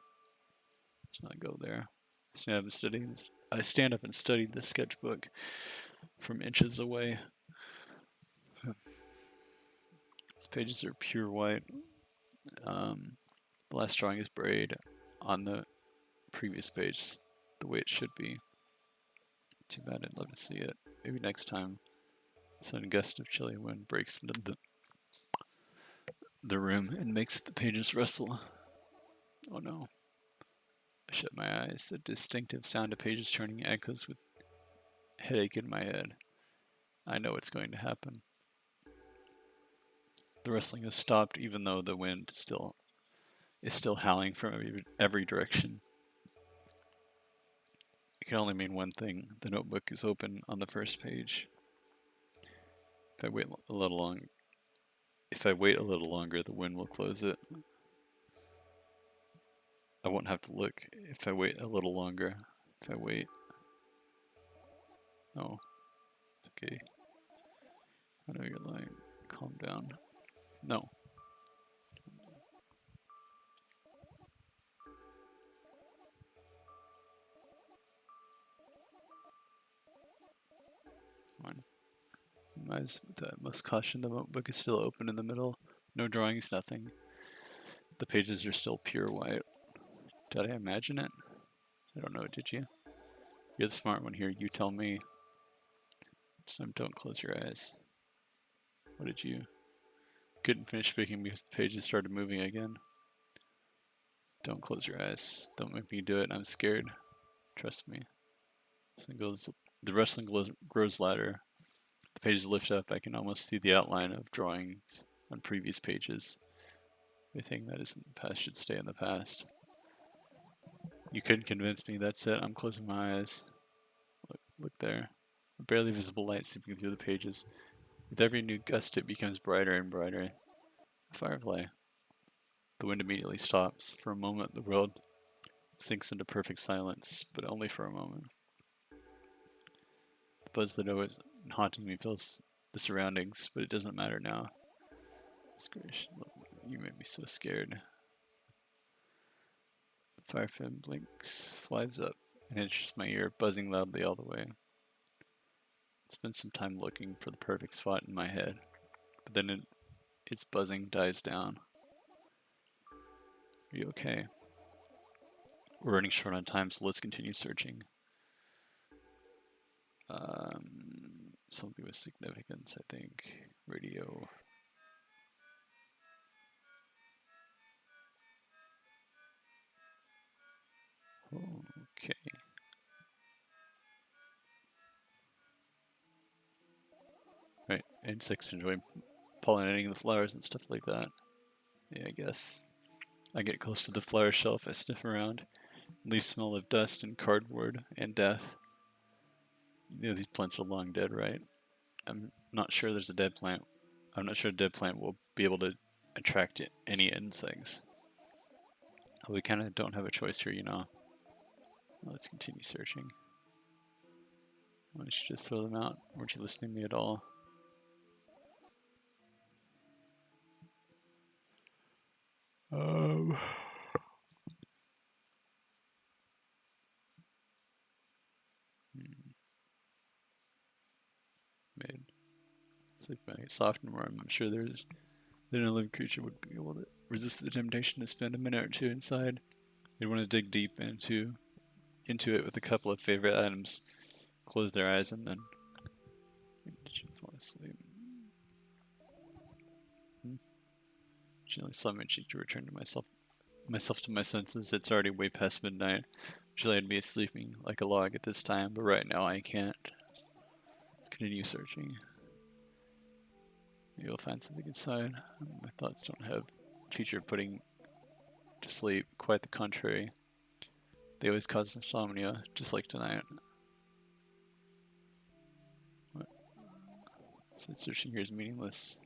Let's not go there. I stand up and study the sketchbook from inches away. These pages are pure white. The last drawing is buried on the previous page, the way it should be. Too bad I'd love to see it. Maybe next time a sudden gust of chilly wind breaks into the room and makes the pages rustle. Oh no. I shut my eyes. The distinctive sound of pages turning echoes with headache in my head. I know what's going to happen. The rustling has stopped even though the wind is still howling from every direction. It can only mean one thing. The notebook is open on the first page. If I wait a little longer, the wind will close it. I won't have to look if I wait a little longer. If I wait. No. It's okay. I know you're lying. Calm down. No. Come on. Must caution, the notebook is still open in the middle. No drawings, nothing. The pages are still pure white. Did I imagine it? I don't know, did you? You're the smart one here, you tell me. So don't close your eyes. What did you? Couldn't finish speaking because the pages started moving again. Don't close your eyes. Don't make me do it. I'm scared. Trust me. The rustling grows louder. The pages lift up. I can almost see the outline of drawings on previous pages. Everything that is in the past should stay in the past. You couldn't convince me. That's it. I'm closing my eyes. Look there. A barely visible light seeping through the pages. With every new gust, it becomes brighter and brighter. A firefly. The wind immediately stops. For a moment, the world sinks into perfect silence, but only for a moment. The buzz that always haunting me fills the surroundings, but it doesn't matter now. You made me so scared. The firefly blinks, flies up, and enters my ear, buzzing loudly all the way. I spend some time looking for the perfect spot in my head, but then its buzzing dies down. Are you okay? We're running short on time, so let's continue searching. Something with significance, I think. Radio. Okay. Right, insects enjoy pollinating the flowers and stuff like that. Yeah, I guess. I get close to the flower shelf, I sniff around. Leaves smell of dust and cardboard and death. You know, these plants are long dead, right? I'm not sure there's a dead plant. I'm not sure a dead plant will be able to attract any insects. We kind of don't have a choice here, you know. Let's continue searching. Why don't you just throw them out? Weren't you listening to me at all? Made. Sleep bag, soft and warm. I'm sure that no living creature would be able to resist the temptation to spend a minute or two inside. They'd want to dig deep into it with a couple of favorite items, close their eyes, and then. When did you fall asleep? Gently slap my cheek to return to myself to my senses. It's already way past midnight. Usually I'd be sleeping like a log at this time, but right now I can't. Let's continue searching. Maybe I'll find something inside. My thoughts don't have a feature of putting to sleep. Quite the contrary. They always cause insomnia, just like tonight. What? So searching here is meaningless.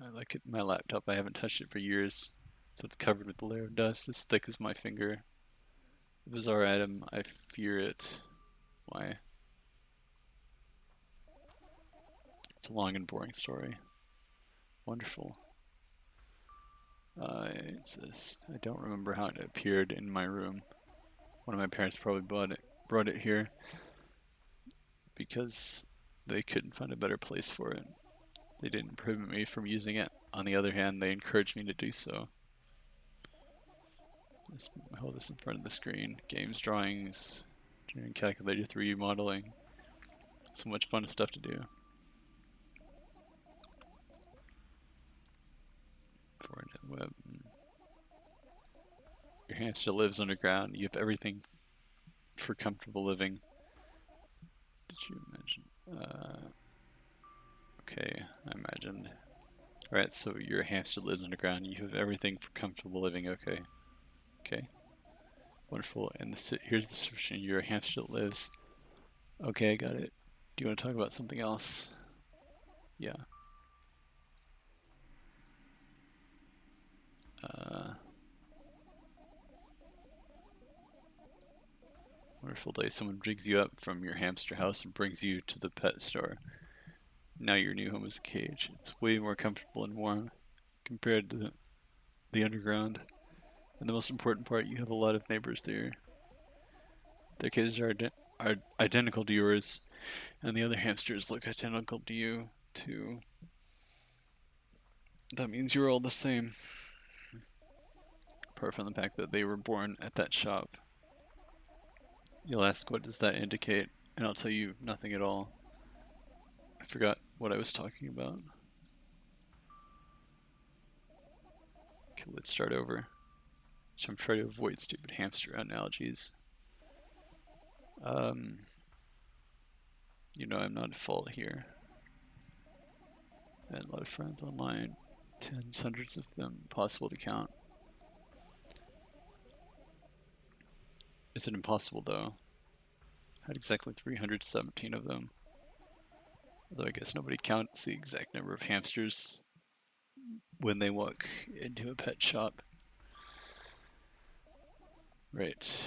I like it. My laptop, I haven't touched it for years, so it's covered with a layer of dust as thick as my finger. Bizarre item, I fear it. Why? It's a long and boring story. Wonderful. I don't remember how it appeared in my room. One of my parents probably brought it here because they couldn't find a better place for it. They didn't prohibit me from using it. On the other hand, they encouraged me to do so. I hold this in front of the screen. Games, drawings, engineering, calculator, 3D modeling. So much fun stuff to do. Fortnite web. Your hamster lives underground. You have everything for comfortable living. Did you imagine? Okay, I imagined. Alright, so your hamster lives underground. You have everything for comfortable living. Okay. Okay. Wonderful. And here's the description. You're a hamster that lives. Okay, I got it. Do you want to talk about something else? Yeah. Wonderful day. Someone digs you up from your hamster house and brings you to the pet store. Now your new home is a cage. It's way more comfortable and warm compared to the underground. And the most important part, you have a lot of neighbors there. Their cages are identical to yours, and the other hamsters look identical to you, too. That means you're all the same. Apart from the fact that they were born at that shop. You'll ask, what does that indicate? And I'll tell you nothing at all. I forgot what I was talking about. Okay, let's start over. So I'm trying to avoid stupid hamster analogies. You know I'm not at fault here. And a lot of friends online. Tens, hundreds of them, possible to count. Is it impossible though? I had exactly 317 of them. Although I guess nobody counts the exact number of hamsters when they walk into a pet shop. Right.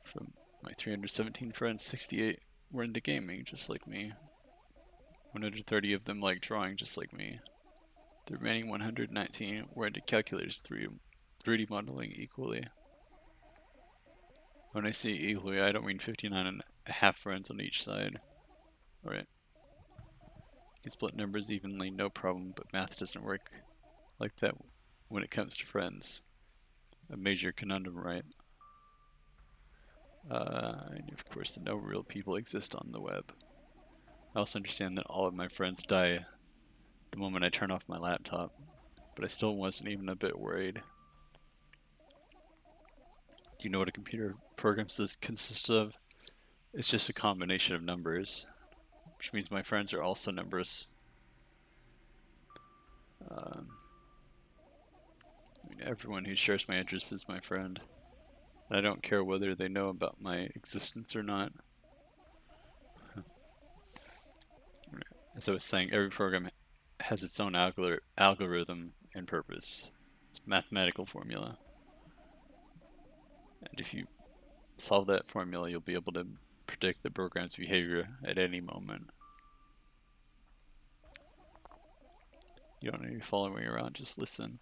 From my 317 friends, 68 were into gaming, just like me. 130 of them like drawing, just like me. The remaining 119 were into calculators, 3D modeling equally. When I say equally, I don't mean 59 and a half friends on each side. Alright. You can split numbers evenly, no problem, but math doesn't work like that when it comes to friends. A major conundrum, right? And of course that no real people exist on the web. I also understand that all of my friends die the moment I turn off my laptop, but I still wasn't even a bit worried. Do you know what a computer program consists of? It's just a combination of numbers, which means my friends are also numbers. I mean, everyone who shares my interests is my friend. And I don't care whether they know about my existence or not. As I was saying, every program has its own algorithm and purpose. It's a mathematical formula. And if you solve that formula, you'll be able to predict the program's behavior at any moment. You don't need to follow me around, just listen.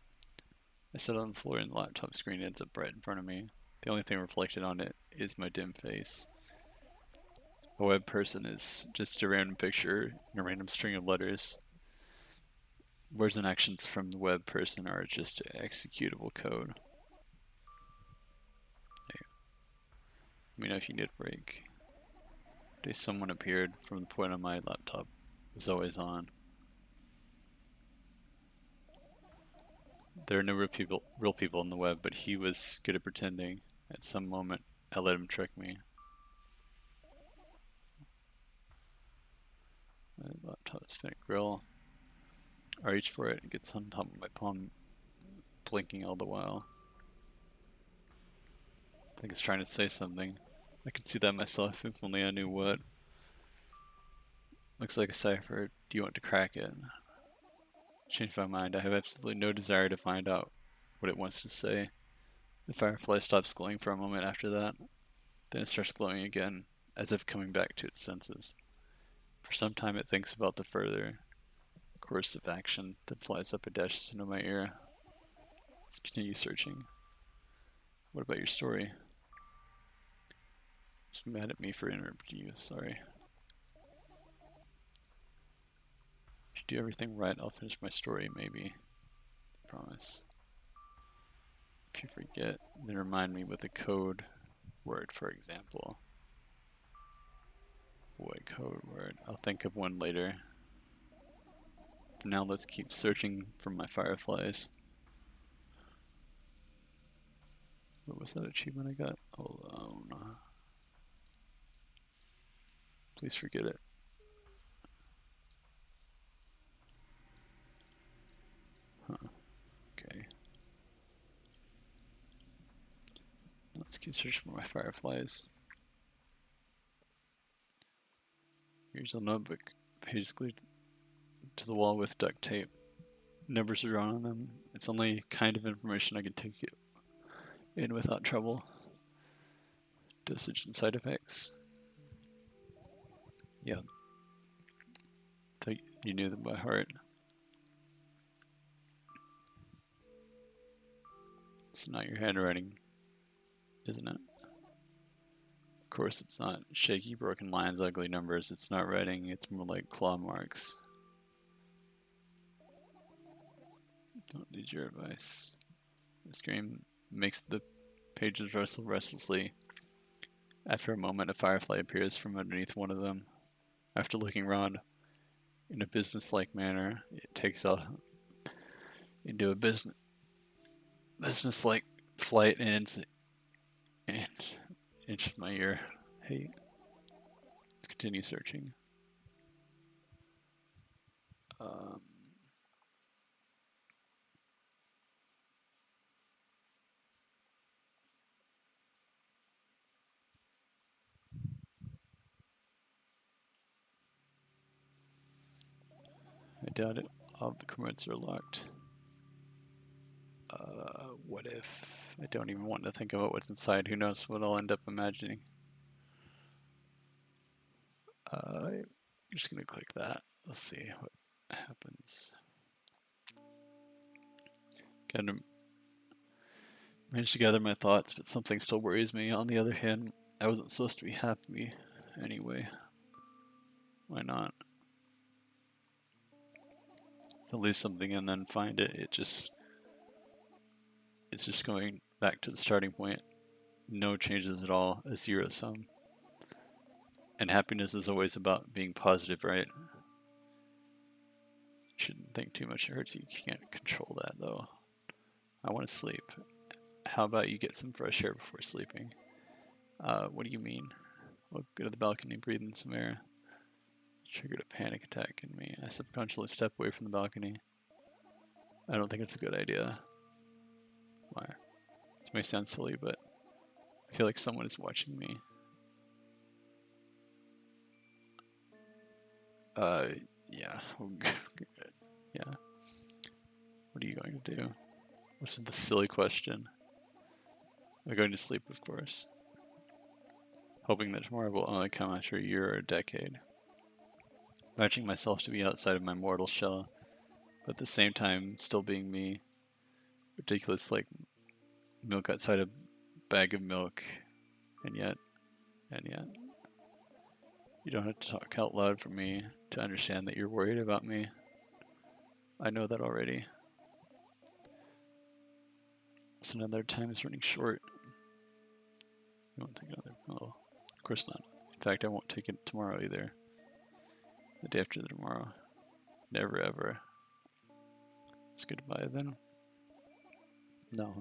I sit on the floor and the laptop screen ends up right in front of me. The only thing reflected on it is my dim face. A web person is just a random picture and a random string of letters. Words and actions from the web person are just executable code. Let me know if you need a break. Today someone appeared from the point on my laptop was always on. There are no real people on the web, but he was good at pretending. At some moment, I let him trick me. My laptop's finna grill. I reach for it and gets on top of my palm, blinking all the while. I think it's trying to say something. I could see that myself if only I knew what. Looks like a cipher. Do you want to crack it? Changed my mind. I have absolutely no desire to find out what it wants to say. The firefly stops glowing for a moment after that. Then it starts glowing again, as if coming back to its senses. For some time it thinks about the further course of action, then flies up and dashes into my ear. Let's continue searching. What about your story? Just mad at me for interrupting you, sorry. If you do everything right, I'll finish my story, maybe. Promise. If you forget, then remind me with a code word, for example. What code word? I'll think of one later. For now, let's keep searching for my fireflies. What was that achievement I got? Alone. Please forget it. Huh. Okay. Let's keep searching for my fireflies. Here's a notebook. Pages glued to the wall with duct tape. Numbers are drawn on them. It's only kind of information I can take it in without trouble. Dosage and side effects. Yeah. Thought you knew them by heart. It's not your handwriting, isn't it? Of course it's not. Shaky, broken lines, ugly numbers. It's not writing, it's more like claw marks. Don't need your advice. The scream makes the pages rustle restlessly. After a moment, a firefly appears from underneath one of them. After looking around in a business-like manner, it takes off into a business-like flight and into my ear. Hey, let's continue searching. I doubt it. All the compartments are locked. What if? I don't even want to think about what's inside. Who knows what I'll end up imagining. I'm just gonna click that. Let's see what happens. Gotta manage to gather my thoughts, but something still worries me. On the other hand, I wasn't supposed to be happy anyway. Why not? If I lose something and then find it, it's just going back to the starting point. No changes at all, a zero sum. And happiness is always about being positive, right? Shouldn't think too much, it hurts you. You can't control that though. I want to sleep. How about you get some fresh air before sleeping? What do you mean? Well, go to the balcony, breathe in some air. Triggered a panic attack in me. I subconsciously step away from the balcony. I don't think it's a good idea. Why? This may sound silly, but I feel like someone is watching me. Yeah. Yeah. What are you going to do? What's the silly question? I'm going to sleep, of course. Hoping that tomorrow will only come after a year or a decade. Imagining myself to be outside of my mortal shell, but at the same time still being me. Ridiculous, like milk outside a bag of milk, and yet. You don't have to talk out loud for me to understand that you're worried about me. I know that already. So another time is running short. You won't take another. Oh, of course not. In fact, I won't take it tomorrow either. The day after tomorrow. Never ever. It's goodbye then. No.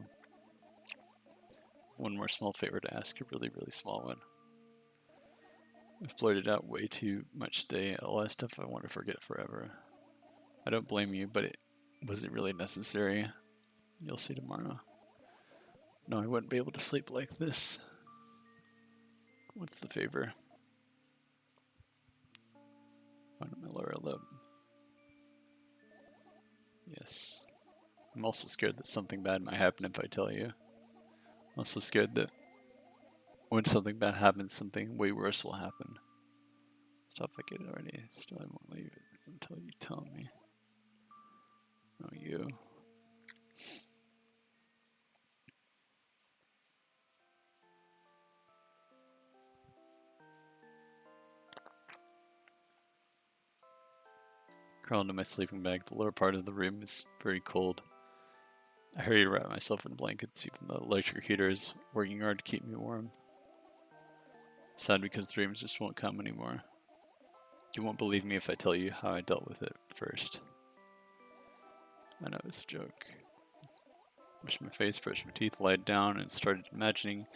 One more small favor to ask, a really, really small one. I've blurted out way too much today. A lot of stuff I want to forget forever. I don't blame you, but was it really necessary? You'll see tomorrow. No, I wouldn't be able to sleep like this. What's the favor? Find my lower lip. Yes. I'm also scared that something bad might happen if I tell you. I'm also scared that When something bad happens, something way worse will happen. Stop, I get it already. Still, I won't leave it until you tell me. Oh, you. Crawl into my sleeping bag. The lower part of the room is very cold. I hurry to wrap myself in blankets, even though the electric heater is working hard to keep me warm. Sad because the dreams just won't come anymore. You won't believe me if I tell you how I dealt with it first. I know it's a joke. Washed my face, brushed my teeth, lied down, and started imagining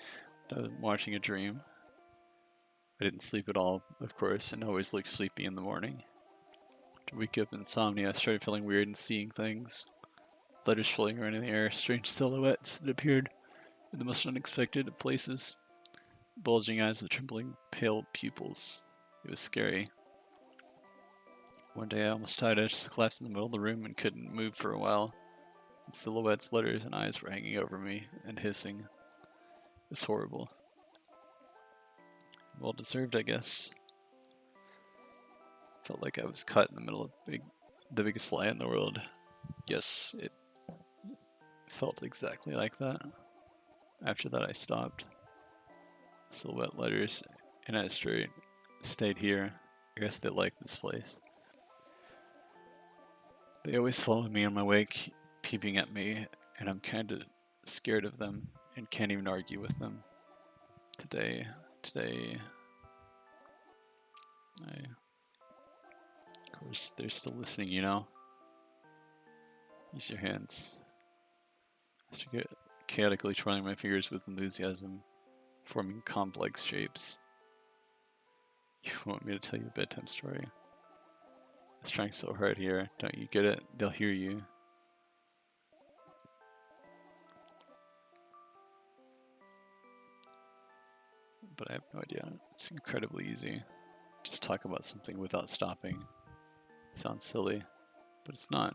that I was watching a dream. I didn't sleep at all, of course, and always looked sleepy in the morning. To wake up insomnia, I started feeling weird and seeing things. Letters floating around in the air, strange silhouettes that appeared in the most unexpected of places. Bulging eyes with trembling, pale pupils. It was scary. One day I almost died. I just collapsed in the middle of the room and couldn't move for a while. And silhouettes, letters, and eyes were hanging over me and hissing. It was horrible. Well deserved, I guess. Felt like I was caught in the middle of the biggest lie in the world. Yes, it felt exactly like that. After that, I stopped. Silhouette, letters, and I stayed here. I guess they like this place. They always follow me on my wake, peeping at me, and I'm kind of scared of them and can't even argue with them. Today, of course, they're still listening, you know? Use your hands. I start chaotically twirling my fingers with enthusiasm, forming complex shapes. You want me to tell you a bedtime story? I was trying so hard here. Don't you get it? They'll hear you. But I have no idea. It's incredibly easy. Just talk about something without stopping. Sounds silly, but it's not.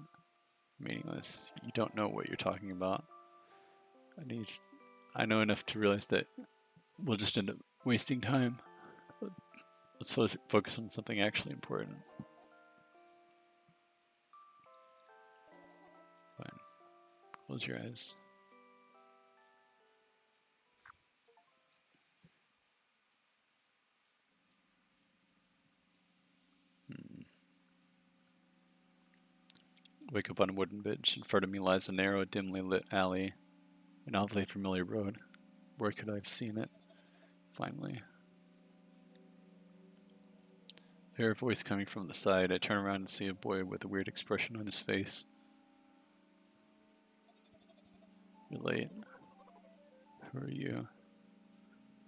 Meaningless. You don't know what you're talking about. I know enough to realize that we'll just end up wasting time. Let's focus on something actually important. Fine. Close your eyes. Wake up on a wooden bench. In front of me lies a narrow, dimly lit alley. An oddly familiar road. Where could I have seen it? Finally. I hear a voice coming from the side. I turn around and see a boy with a weird expression on his face. You're late. Who are you?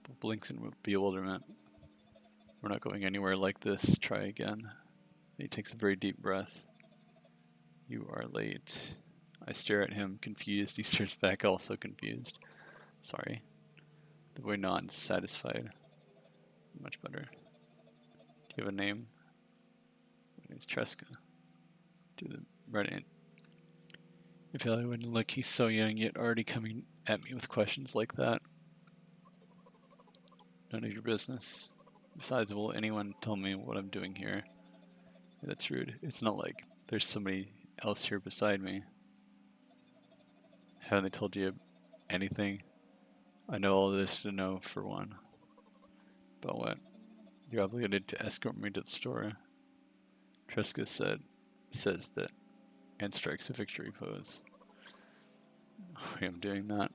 Bob blinks in bewilderment. We're not going anywhere like this. Try again. He takes a very deep breath. You are late. I stare at him, confused. He stares back, also confused. Sorry. The boy nods, satisfied. Much better. Do you have a name? My name's Tresca. Do the right in. If I wouldn't look, he's so young, yet already coming at me with questions like that. None of your business. Besides, will anyone tell me what I'm doing here? That's rude. It's not like there's somebody else here beside me. Haven't they told you anything? I know all this to know, for one. But what? You're obligated to escort me to the store. Tresca says that, and strikes a victory pose. I am doing that.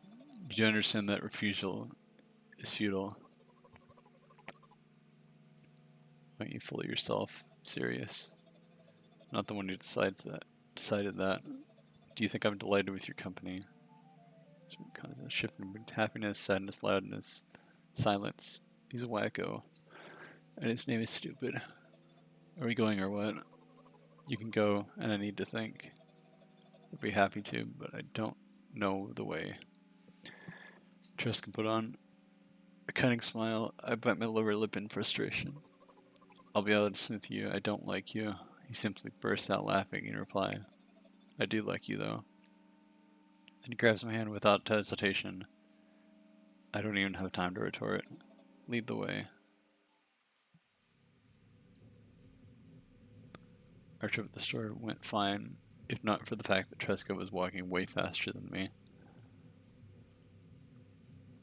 Do you understand that refusal is futile? Why don't you fool yourself? Serious. I'm not the one who decided that. Do you think I'm delighted with your company? It's kind of a shift in happiness, sadness, loudness, silence. He's a wacko. And his name is Stupid. Are we going or what? You can go, and I need to think. I'd be happy to, but I don't know the way. Tresca put on a cunning smile. I bite my lower lip in frustration. I'll be honest with you, I don't like you. He simply bursts out laughing in reply. I do like you, though. And he grabs my hand without hesitation. I don't even have time to retort. Lead the way. Our trip at the store went fine, if not for the fact that Tresca was walking way faster than me.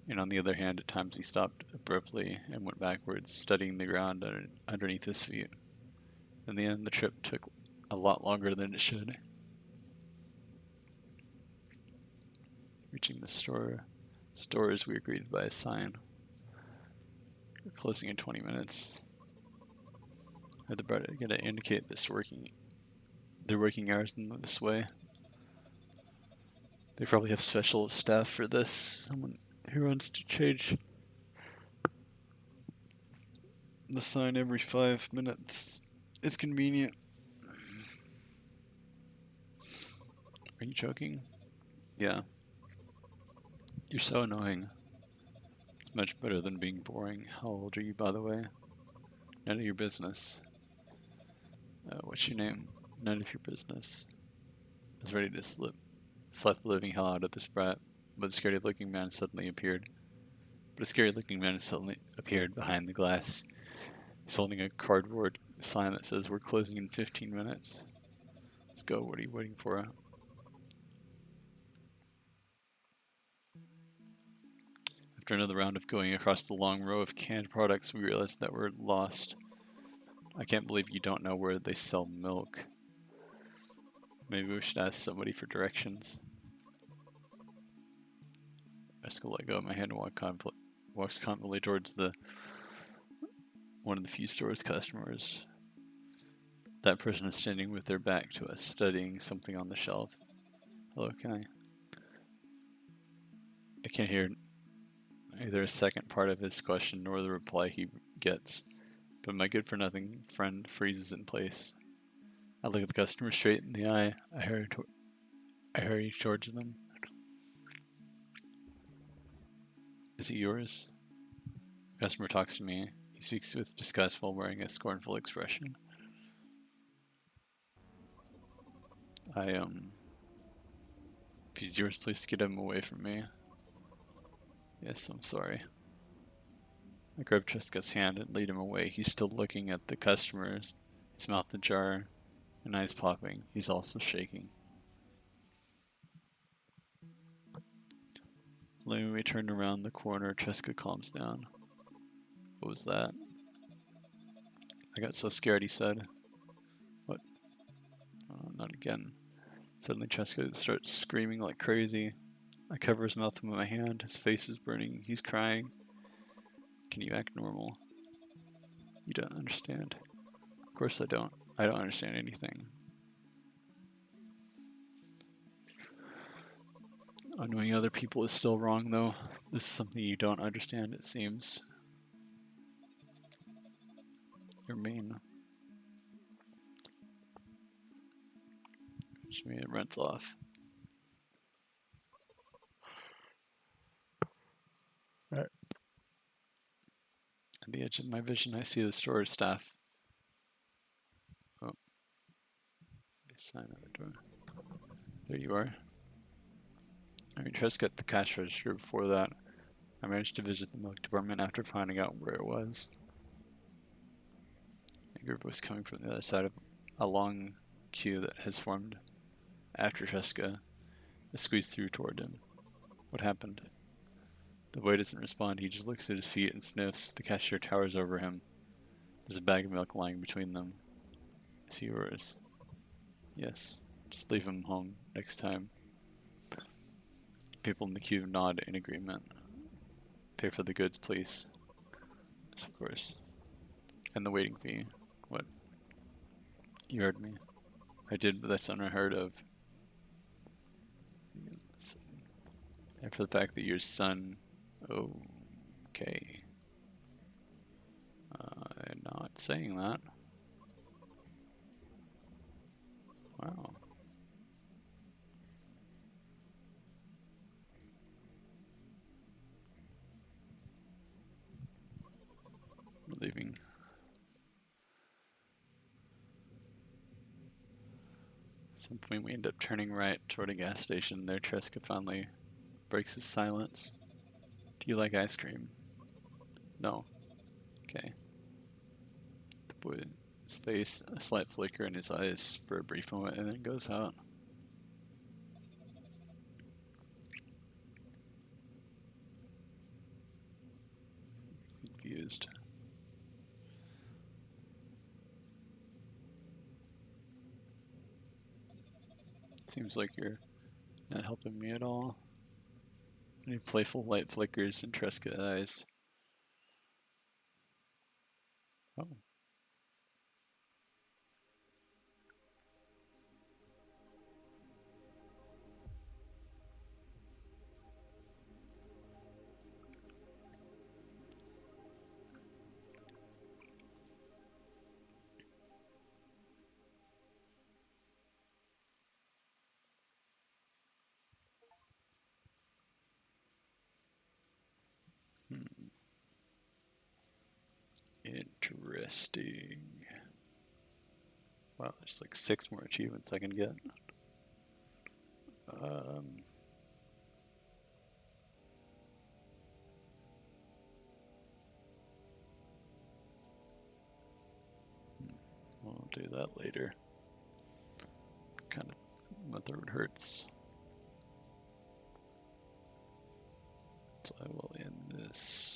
And on the other hand, at times he stopped abruptly and went backwards, studying the ground underneath his feet. In the end, the trip took a lot longer than it should. Reaching the stores, we were greeted by a sign. We're closing in 20 minutes. Are the bread going to indicate their working hours in this way? They probably have special staff for this. Someone who wants to change the sign every 5 minutes. It's convenient. Are you joking? Yeah. You're so annoying. It's much better than being boring. How old are you, by the way? None of your business. What's your name? None of your business. I was ready to slap the living hell out of this brat, but a scary-looking man suddenly appeared. Behind the glass. He's holding a cardboard sign that says, "We're closing in 15 minutes. Let's go. What are you waiting for?" After another round of going across the long row of canned products, we realized that we're lost. I can't believe you don't know where they sell milk. Maybe we should ask somebody for directions. Jessica let go of my hand and walks confidently towards one of the few store's customers. That person is standing with their back to us, studying something on the shelf. Hello, I can't hear either a second part of his question nor the reply he gets, but my good-for-nothing friend freezes in place. I look at the customer straight in the eye. I hurry towards them. Is it yours? The customer talks to me. He speaks with disgust while wearing a scornful expression. If he's yours, please get him away from me. Yes, I'm sorry. I grab Tresca's hand and lead him away. He's still looking at the customers, his mouth ajar, and eyes popping. He's also shaking. When we turned around the corner, Tresca calms down. What was that? I got so scared, he said. What? Oh, not again. Suddenly Tresca starts screaming like crazy. I cover his mouth with my hand. His face is burning. He's crying. Can you act normal? You don't understand. Of course I don't. I don't understand anything. Annoying other people is still wrong, though. This is something you don't understand, it seems. You're mean. Which means it runs off. Alright. At the edge of my vision, I see the store staff. Oh. Sign at the door. There you are. I mean, Tresca at the cash register. Before that, I managed to visit the milk department after finding out where it was. A group was coming from the other side of a long queue that has formed after Tresca. I squeezed through toward him. What happened? The boy doesn't respond. He just looks at his feet and sniffs. The cashier towers over him. There's a bag of milk lying between them. Is he yours? Yes. Just leave him home next time. People in the queue nod in agreement. Pay for the goods, please. Yes, of course. And the waiting fee. What? You heard me. I did, but that's unheard of. And for the fact that your son... Okay. I'm not saying that. Wow. We're leaving. At some point we end up turning right toward a gas station. There Tresca finally breaks his silence. Do you like ice cream? No. Okay. The boy's face, a slight flicker in his eyes for a brief moment, and then it goes out. Confused. Seems like you're not helping me at all. Any playful light flickers in Tresca's eyes. Oh. Interesting. Wow, there's like 6 more achievements I can get. We'll do that later. Kind of, my throat hurts. So I will end this.